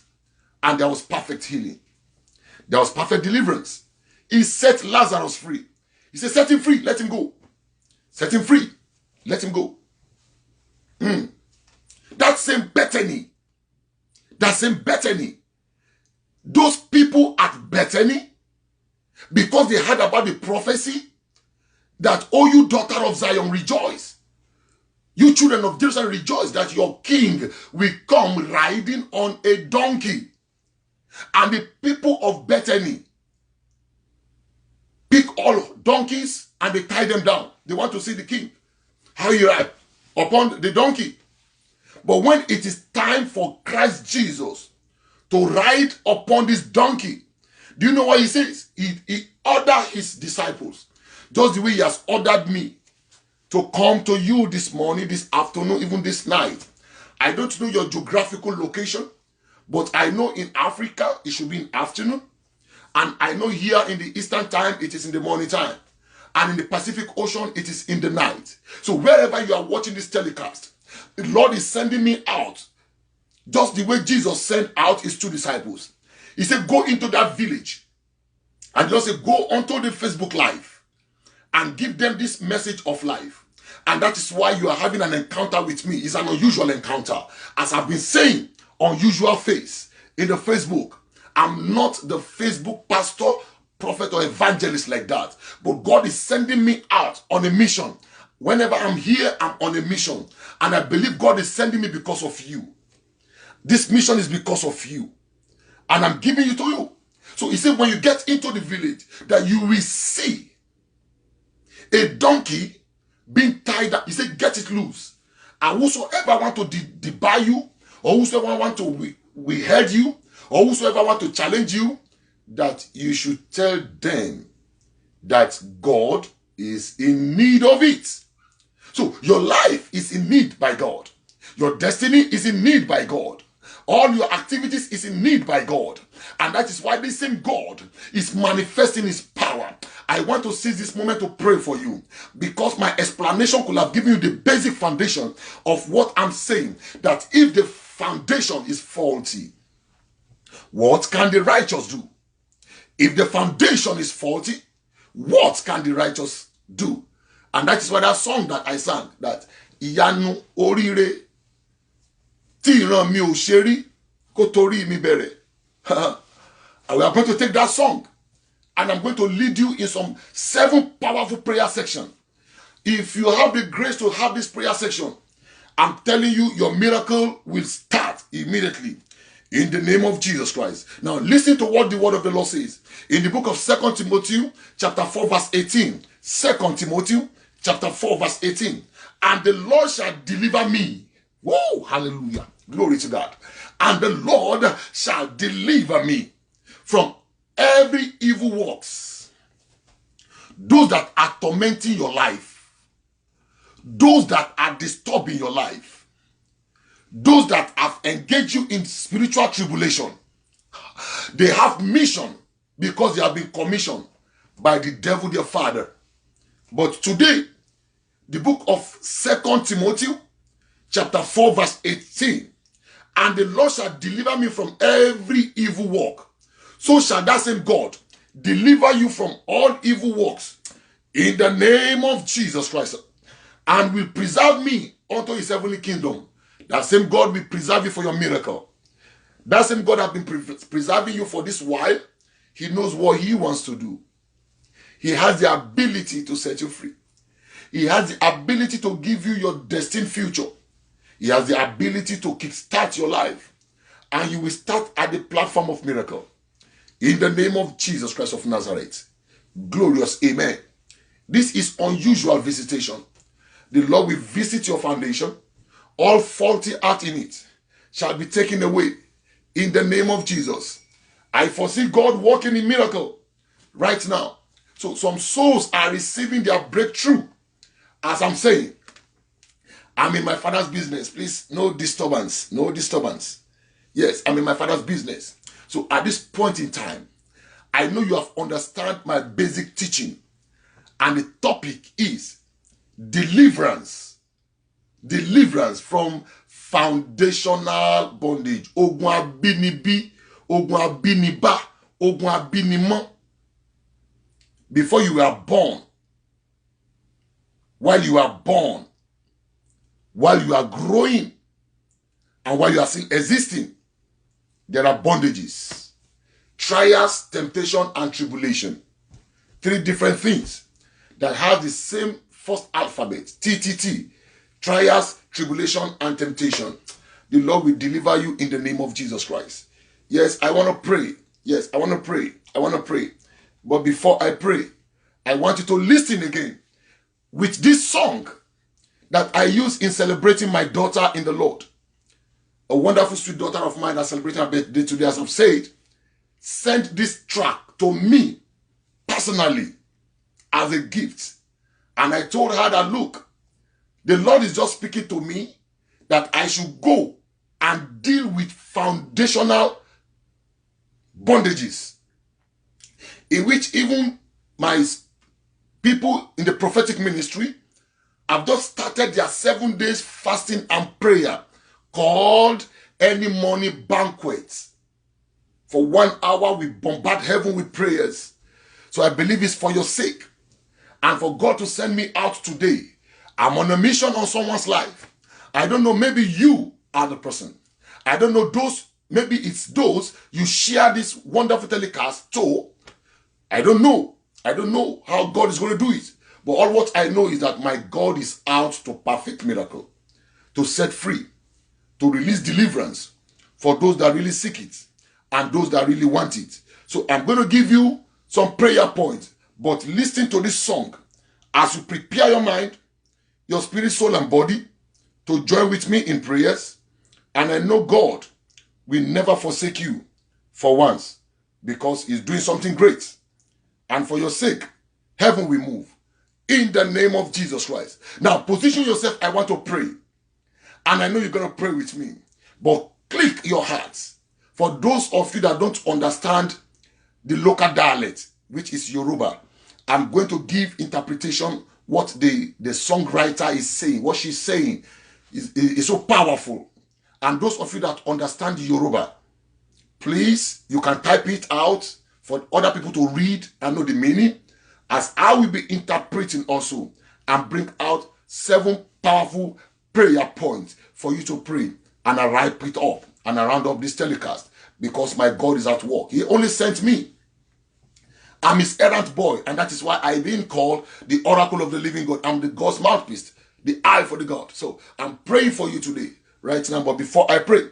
And there was perfect healing. There was perfect deliverance. He set Lazarus free. He said, set him free, let him go. Set him free, let him go. That same Bethany, those people at Bethany, because they heard about the prophecy that, oh, you daughter of Zion, rejoice. You children of Jerusalem, rejoice that your king will come riding on a donkey. And the people of Bethany pick all donkeys and they tie them down. They want to see the king, how he ride upon the donkey. But when it is time for Christ Jesus to ride upon this donkey, do you know what he says? He ordered his disciples, just the way he has ordered me to come to you this morning, this afternoon, even this night. I don't know your geographical location, but I know in Africa it should be in afternoon. And I know here in the Eastern time, it is in the morning time. And in the Pacific Ocean, it is in the night. So wherever you are watching this telecast, the Lord is sending me out just the way Jesus sent out his 2 disciples. He said, go into that village. And just say, go onto the Facebook Live and give them this message of life. And that is why you are having an encounter with me. It's an unusual encounter. As I've been saying, unusual face in the Facebook. I'm not the Facebook pastor, prophet, or evangelist like that. But God is sending me out on a mission. Whenever I'm here, I'm on a mission. And I believe God is sending me because of you. This mission is because of you. And I'm giving it to you. So he said, when you get into the village, that you will see a donkey being tied up. He said, get it loose. And whosoever want to debar you, or whosoever want to withhold you, or whosoever want to challenge you, that you should tell them that God is in need of it. So your life is in need by God. Your destiny is in need by God. All your activities is in need by God. And that is why this same God is manifesting his power. I want to seize this moment to pray for you, because my explanation could have given you the basic foundation of what I'm saying. That if the foundation is faulty, what can the righteous do? If the foundation is faulty, what can the righteous do? And that is why that song that I sang, that Ìyanu Oríire tí ìran mi ò ṣe rí kó torí mi bẹ̀rẹ̀. We are going to take that song and I'm going to lead you in some 7 powerful prayer sections. If you have the grace to have this prayer section, I'm telling you, your miracle will start immediately. In the name of Jesus Christ. Now listen to what the word of the Lord says. In the book of 2 Timothy chapter 4 verse 18. 2 Timothy chapter 4 verse 18. And the Lord shall deliver me. Whoa, hallelujah. Glory to God. And the Lord shall deliver me from every evil works. Those that are tormenting your life. Those that are disturbing your life. Those that have engaged you in spiritual tribulation. They have mission because they have been commissioned by the devil, their father. But today, the book of 2 Timothy, chapter 4, verse 18. And the Lord shall deliver me from every evil work. So shall that same God deliver you from all evil works in the name of Jesus Christ. And will preserve me unto his heavenly kingdom. That same God will preserve you for your miracle. That same God has been preserving you for this while. He knows what he wants to do. He has the ability to set you free. He has the ability to give you your destined future. He has the ability to kickstart your life. And you will start at the platform of miracle. In the name of Jesus Christ of Nazareth. Glorious amen. This is unusual visitation. The Lord will visit your foundation. All faulty art in it shall be taken away in the name of Jesus. I foresee God working in miracle right now. So some souls are receiving their breakthrough. As I'm saying, I'm in my Father's business. Please, no disturbance. No disturbance. Yes, I'm in my Father's business. So at this point in time, I know you have understood my basic teaching. And the topic is deliverance. Deliverance from foundational bondage. Ogun abinibi, ogun abiniba, ogun abinimo. Before you were born, while you are born, while you are growing, and while you are still existing, there are bondages, trials, temptation, and tribulation. 3 different things that have the same first alphabet, TTT. Trials, tribulation, and temptation. The Lord will deliver you in the name of Jesus Christ. Yes, I want to pray. Yes, I want to pray. I want to pray. But before I pray, I want you to listen again with this song that I use in celebrating my daughter in the Lord. A wonderful sweet daughter of mine that's celebrating her birthday today, as I've said, sent this track to me personally as a gift. And I told her that, look, the Lord is just speaking to me that I should go and deal with foundational bondages, in which even my people in the prophetic ministry have just started their 7 days fasting and prayer called Early Morning Banquet. For 1 hour, we bombard heaven with prayers. So I believe it's for your sake and for God to send me out today. I'm on a mission on someone's life. I don't know, maybe you are the person. I don't know those, maybe it's those you share this wonderful telecast to. I don't know. I don't know how God is going to do it. But all what I know is that my God is out to perfect miracle, to set free, to release deliverance for those that really seek it and those that really want it. So I'm going to give you some prayer points, but listen to this song as you prepare your mind, your spirit, soul, and body to join with me in prayers. And I know God will never forsake you for once, because he's doing something great. And for your sake, heaven will move in the name of Jesus Christ. Now, position yourself. I want to pray. And I know you're going to pray with me. But click your hearts. For those of you that don't understand the local dialect, which is Yoruba, I'm going to give interpretation what the songwriter is saying. What she's saying is so powerful. And those of you that understand Yoruba, please, you can type it out for other people to read and know the meaning, as I will be interpreting also and bring out 7 powerful prayer points for you to pray. And I wrap it up and I round up this telecast because my God is at work. He only sent me. I'm his errant boy, and that is why I've been called the oracle of the living God. I'm the God's mouthpiece, the eye for the God. So I'm praying for you today, right now. But before I pray,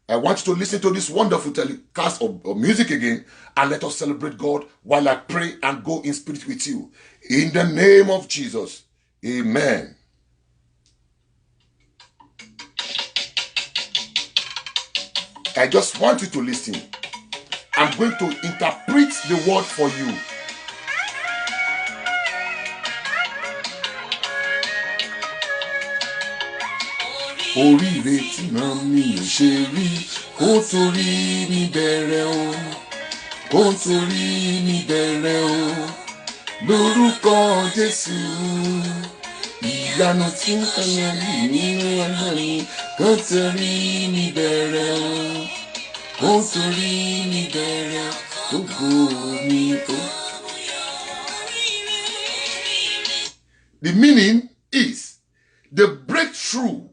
I want you to listen to this wonderful telecast of music again, and let us celebrate God while I pray and go in spirit with you. In the name of Jesus, amen. I just want you to listen. I'm going to interpret the word for you. Oríire tí ràn mí ò ṣe rí, kó torí mi bẹ̀rẹ̀ o, kó torí mi bẹ̀rẹ̀ o, lórúkọ Jésù. Ìyanu tí ń kàyà nínú ọ̀nà mi, kó torí mi bẹ̀rẹ̀ o, kó torí mi bẹ̀rẹ̀ o, ògo mi o. The meaning is the breakthrough,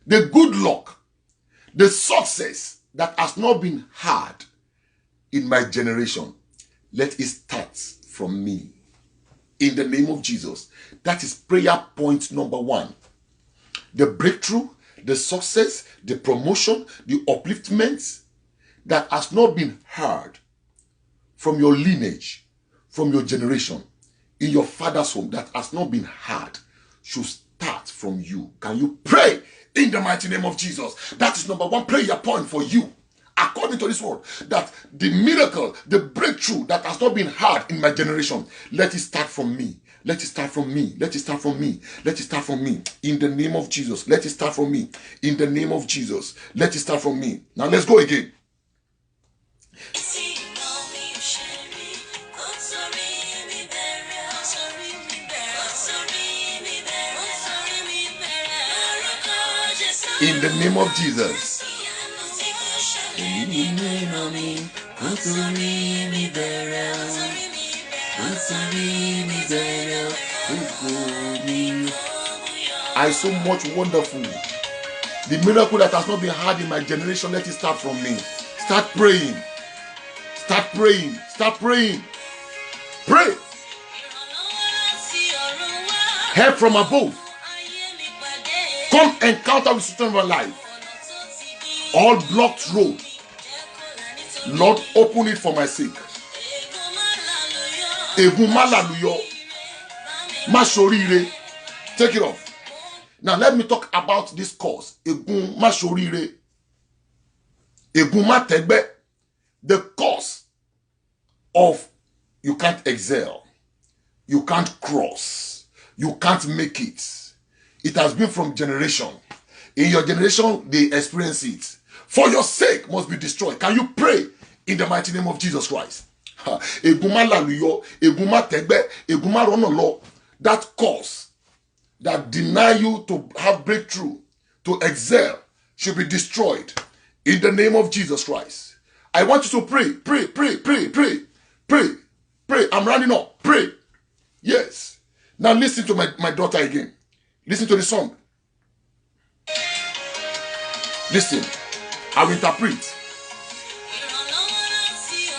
the good luck, the success that has not been had in my generation. Let it start from me. In the name of Jesus. That is prayer point number 1. The breakthrough, the success, the promotion, the upliftment that has not been heard from your lineage, from your generation, in your father's home, that has not been heard, should start from you. Can you pray in the mighty name of Jesus? That is number 1 prayer point for you. According to this word, that the miracle, the breakthrough that has not been heard in my generation, let it start from me. Let it start from me. Let it start from me. Let it start from me. In the name of Jesus. Let it start from me. In the name of Jesus. Let it start from me. Now let's go again. In the name of Jesus. I so much wonderful. The miracle that has not been had in my generation, let it start from me. Start praying. Start praying. Start praying. Pray. Help from above. Come encounter with children of life. All blocked road Lord, open it for my sake. Egun malaluyo. Mashorire. Take it off. Now let me talk about this cause. Egun mashorire. Egun mategbe. The cause of you can't excel. You can't cross. You can't make it. It has been from generation. In your generation, they experience it. For your sake must be destroyed. Can you pray in the mighty name of Jesus Christ? That cause that deny you to have breakthrough, to excel, should be destroyed in the name of Jesus Christ. I want you to pray, pray, pray, pray, pray, pray, pray. I'm running up. Pray. Yes. Now listen to my daughter again. Listen to the song. Listen. I will interpret.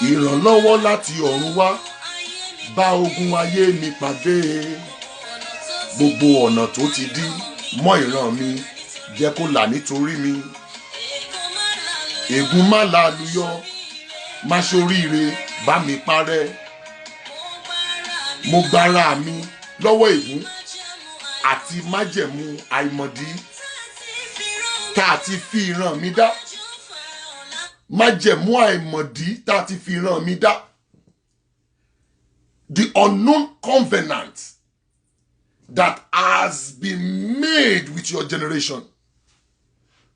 Ìrànlọ́wọ́ láti ọ̀run wá, bá ogun ayé mi pàdé. Gbogbo ọ̀nà tó ti dí mọ́ ìran mi, jẹ́ kó là nítorí mi. Ègún má lálùyọ, má ṣoríire, bá mi parẹ́. Mo gbára mi lọ́wọ́ ègún àti májẹ̀mú àìmọ̀dí tá a ti fi ìran mi dá. Májẹ̀mú àìmọ̀dí tá a ti fi ìran mi dá. The unknown covenant that has been made with your generation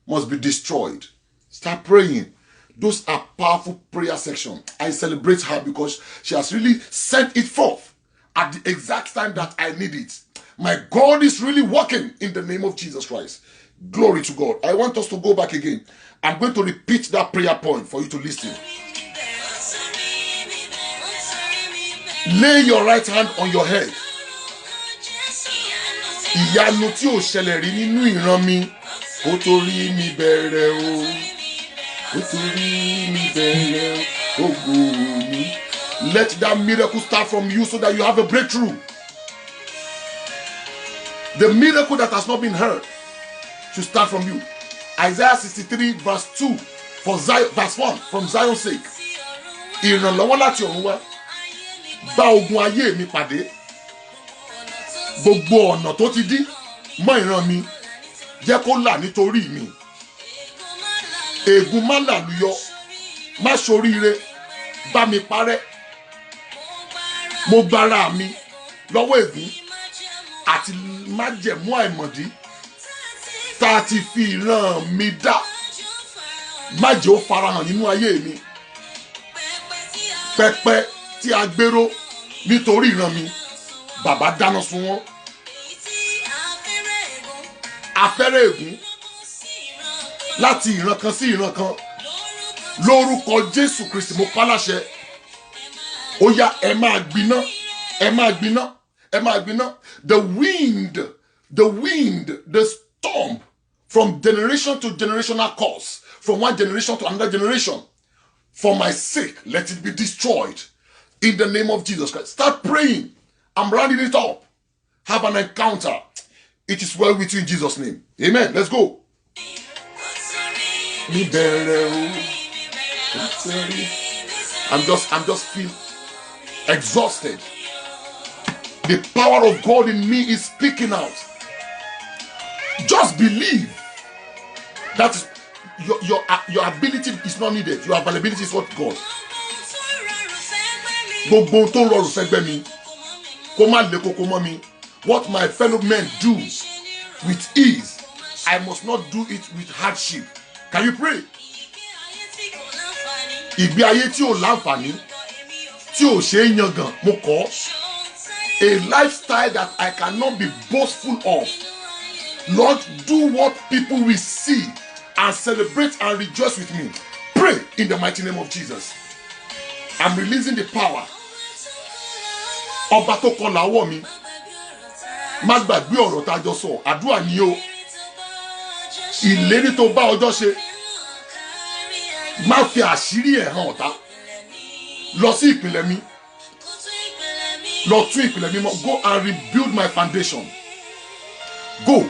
must be destroyed. Start praying. Those are powerful prayer sections. I celebrate her because she has really sent it forth at the exact time that I need it. My God is really working in the name of Jesus Christ. Glory to God. I want us to go back again. I'm going to repeat that prayer point for you to listen. Lay your right hand on your head. Ìyanu tí ò ṣẹlẹ̀ rí nínú ìran mi, ó torí mi bẹ̀rẹ̀ o. Ó torí mi bẹ̀rẹ̀ ògo mi. Let that miracle start from you so that you have a breakthrough. The miracle that has not been heard should start from you. Isaiah 63 verse 2 for Zion, verse 1 from Zion's sake. Ìrànlọ́wọ́ láti ọ̀run wá, bá ogun ayé mi pàdé. Gbogbo ọ̀nà tó ti dí mọ́ ìran mi, jẹ́ kó là nítorí mi. Ègún má lálùyọ, má ṣoríire, bá mi parẹ́. Mo gbára mi lọ́wọ́ ègún àti májẹ̀mú àìmọ̀dí tá a ti fi ìran mi dá. Má jẹ́ ó farahàn nínú ayé mi. Pẹpẹ tí a gbéró nítorí ìran mi, bàbá dáná sun wọ́n. Afẹ́rẹ́ ègún láti ìran kan sí ìran kan, lórúkọ Jésù Kristi mo pa láṣẹ. Ó yá, ẹ máa gbiná, ẹ máa gbiná, ẹ máa gbiná. The wind, the storm from generation to generational cause, from one generation to another generation. For my sake, let it be destroyed in the name of Jesus Christ. Start praying. I'm rounding it up. Have an encounter. It is well with you in Jesus' name. Amen. Let's go. I'm just feel exhausted. The power of God in me is speaking out. Just believe. That is your ability is not needed. Your availability is what God. What my fellow men do with ease, I must not do it with hardship. Can you pray? Ìgbé ayé tí ò láǹfààní, tí ò ṣe é yangàn, mo kọ̀. A lifestyle that I cannot be boastful of. Lord, do what people will see and celebrate and rejoice with me. Pray in the mighty name of Jesus. I'm releasing the power. Ọba tó kọ làwọ̀ mi. Má gbàgbé ọ̀rọ̀ tá a jọ sọ, àdúrà ni o. Ìlérí tó bá ọjọ́ ṣe. Má fi àṣírí ẹ̀ hàn ọ̀tá. Lọ sí ìpìlẹ̀ mi. Lọ tún ìpìlẹ̀ mi mọ́. Go and rebuild my foundation. Go.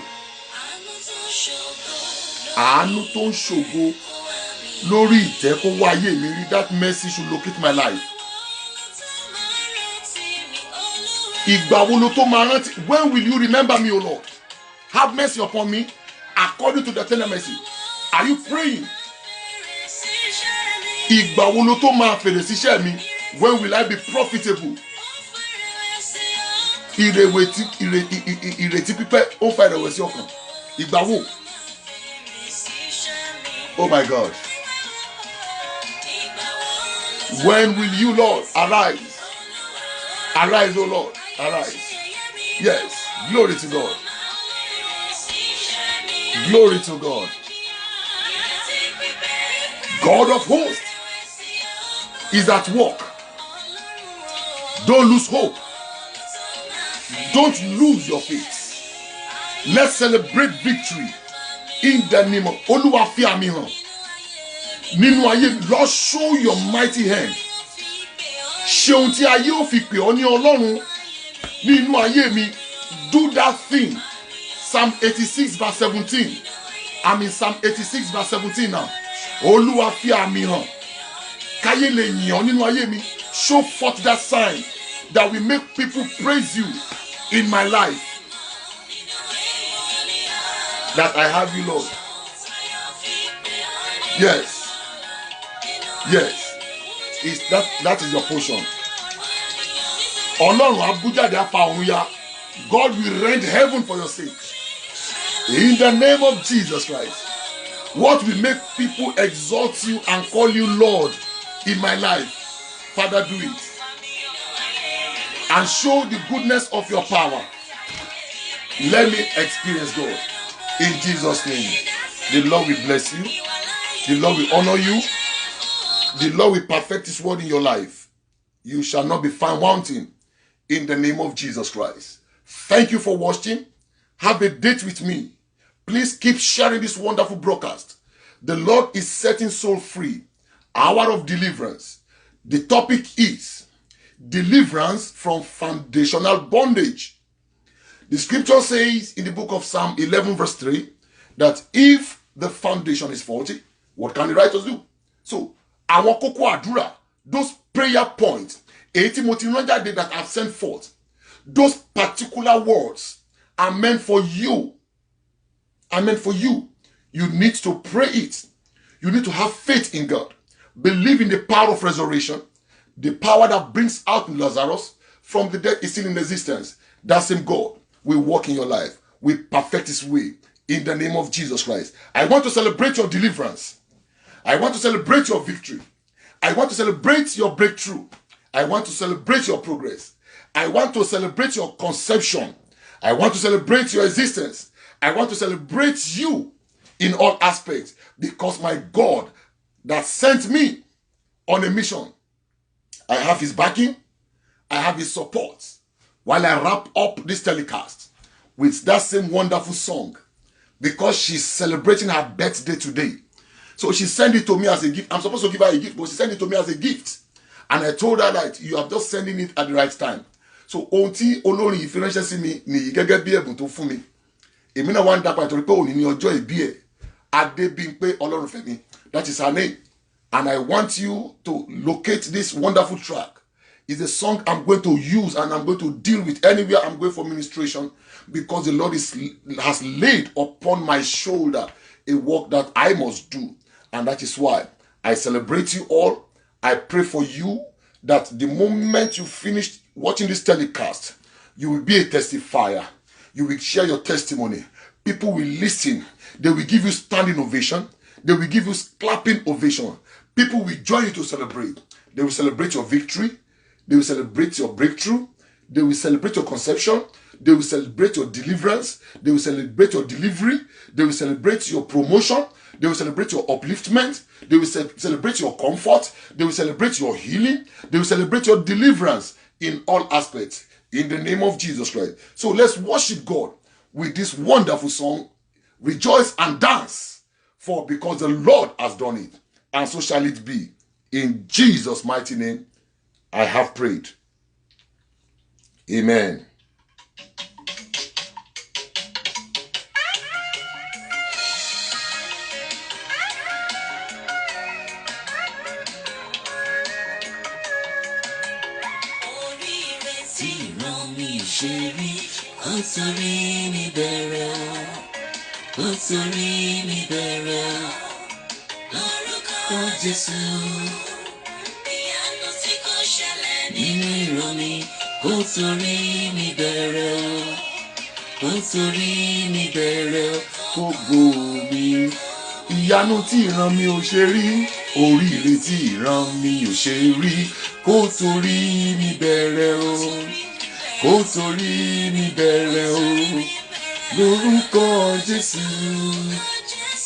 Àánú tó ń ṣògo lórí ìtẹ́ kó wá ayé mi rí. That mercy should locate my life. Ìgbà wo ló tó máa rántí? When will you remember me, O Lord? Have mercy upon me according to the tender mercy. Are you praying? Ìgbà wo ló tó máa fèrè síṣẹ́ mi? When will I be profitable? Ìrètí pípẹ́ ó fa ìrẹ̀wẹ̀sì ọkàn. Ìgbà wo? Oh my God. When will you, Lord, arise? Arise, O Lord, arise. Yes, glory to God. Glory to God. God of hosts is at work. Don't lose hope. Don't lose your faith. Let's celebrate victory in the name of Olúwa fi àmì hàn. Nínú ayé, Lord, show your mighty hand. Ṣe ohun tí ayé ò fi pè ọ́ ní Ọlọ́run nínú ayé mi. Do that thing. Psalm 86 verse 17. I'm in Psalm 86 verse 17 now. Olúwa fi àmì hàn. Káyé lè yìn ọ́ nínú ayé mi. Show forth that sign that will make people praise you in my life. That I have you, Lord. Yes. Yes. That is your portion. Ọlọ́run abújáde apá ọ̀run ya. God will rend heaven for your sake. In the name of Jesus Christ. What will make people exalt you and call you Lord in my life? Father, do it. And show the goodness of your power. Let me experience God. In Jesus' name. The Lord will bless you. The Lord will honor you. The Lord will perfect His word in your life. You shall not be found wanting. In the name of Jesus Christ. Thank you for watching. Have a date with me. Please keep sharing this wonderful broadcast. The Lord is setting soul free. Hour of deliverance. The topic is deliverance from foundational bondage. The scripture says in the book of Psalm 11 verse 3 that if the foundation is faulty, what can the righteous do? So, àwọn kókó àdúrà, those prayer points, èyí tí mo ti rán jáde that I've sent forth, those particular words are meant for you. Are meant for you. You need to pray it. You need to have faith in God. Believe in the power of resurrection. The power that brings out Lazarus from the dead is still in existence. That same God will work in your life. Will perfect His way in the name of Jesus Christ. I want to celebrate your deliverance. I want to celebrate your victory. I want to celebrate your breakthrough. I want to celebrate your progress. I want to celebrate your conception. I want to celebrate your existence. I want to celebrate you in all aspects because my God that sent me on a mission, I have His backing, I have His support. While I wrap up this telecast with that same wonderful song, because she's celebrating her birthday today. So she sent it to me as a gift. I'm supposed to give her a gift, but she sent it to me as a gift. And I told her that you are just sending it at the right time. So ohun tí olórin yìí fi ránṣẹ́ sí mi nìyí gẹ́gẹ́ bí ẹ̀bùn tó fún mi. Èmi náà wá ń dápa nítorí pé òní ní ọjọ́ ìbí ẹ̀. Adébímpé Ọlọ́runfẹ́mi. That is her name. And I want you to locate this wonderful track. It's a song I'm going to use and I'm going to deal with anywhere I'm going for ministration because the Lord has laid upon my shoulder a work that I must do. And that is why I celebrate you all. I pray for you that the moment you finish watching this telecast, you will be a testifier. You will share your testimony. People will listen. They will give you standing ovation. They will give you clapping ovation. People will join you to celebrate. They will celebrate your victory. They will celebrate your breakthrough. They will celebrate your conception. They will celebrate your deliverance. They will celebrate your delivery. They will celebrate your promotion. They will celebrate your upliftment. They will celebrate your comfort. They will celebrate your healing. They will celebrate your deliverance in all aspects. In the name of Jesus Christ. So let's worship God with this wonderful song. Rejoice and dance, for because the Lord has done it. And so shall it be. In Jesus' mighty name, I have prayed. Amen. ṣe rí, kó torí mi bẹ̀rẹ̀ o, kó torí mi bẹ̀rẹ̀ o. Lórúkọ Jésù, ìyanu tí kò ṣẹlẹ̀ nínú ìran mi, kó torí mi bẹ̀rẹ̀ o, kó torí mi bẹ̀rẹ̀ o. Ògo mi, ìyanu tí ìran mi ò ṣe rí, oríire tí ìran mi ò ṣe rí, kó torí mi bẹ̀rẹ̀ o, kó torí mi bẹ̀rẹ̀ o. Lórúkọ Jésù,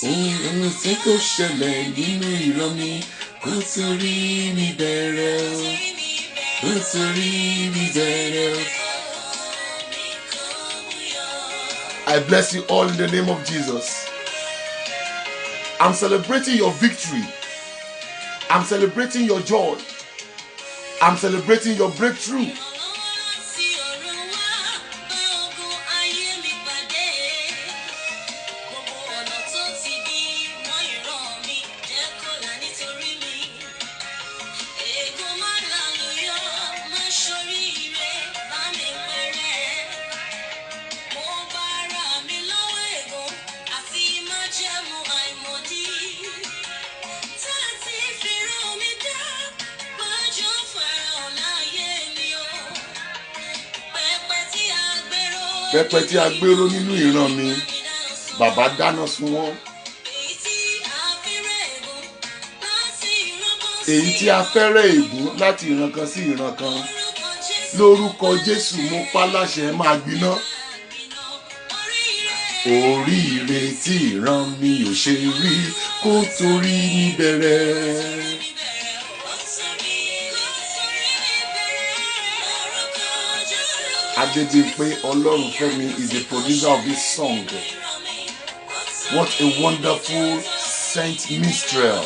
ohun tí kò ṣẹlẹ̀ nínú ìran mi, kó torí mi bẹ̀rẹ̀ o, kó torí mi bẹ̀rẹ̀ o. I bless you all in the name of Jesus. I'm celebrating your victory. I'm celebrating your joy. I'm celebrating your breakthrough. Pẹpẹ tí a gbéró nínú ìran mi, bàbá dáná sun wọ́n. Èyí tí a fẹ́rẹ̀ ègún láti ìran kan sí ìran kan, lórúkọ Jésù mo pa láṣẹ máa gbiná. Oríire tí ìran mi ò ṣe rí, kó torí mi bẹ̀rẹ̀. Adébímpé Ọlọ́runfẹ́mi is the producer of this song. What a wonderful Saint Minstrel.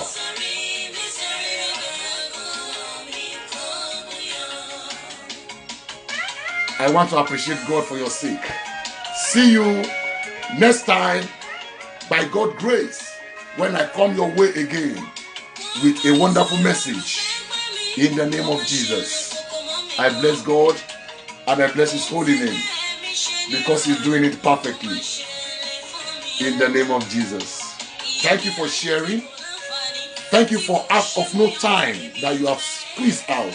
I want to appreciate God for your sake. See you next time by God's grace when I come your way again with a wonderful message in the name of Jesus. I bless God and I bless His holy name because He's doing it perfectly in the name of Jesus. Thank you for sharing. Thank you for out of no time that you have squeezed out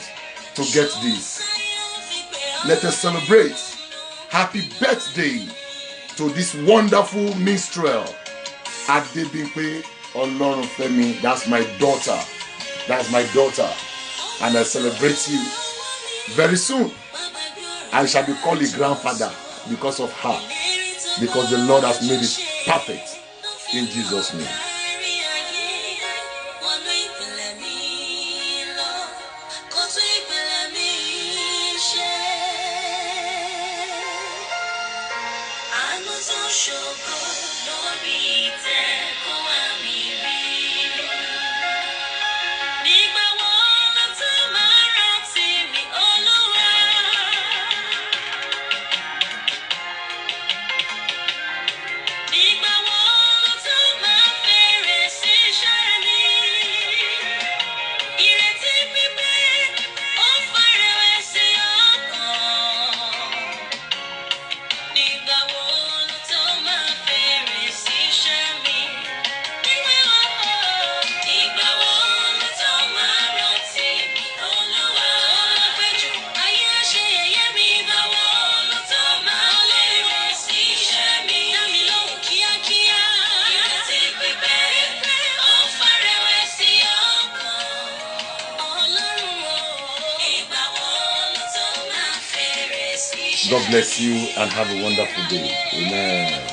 to get this. Let us celebrate. Happy birthday to this wonderful minstrel, Adébímpé Ọlọ́runfẹ́mi. That's my daughter. That's my daughter. And I celebrate you very soon. I shall be called a grandfather because of her. Because the Lord has made it perfect. In Jesus' name. God bless you and have a wonderful day. Amen.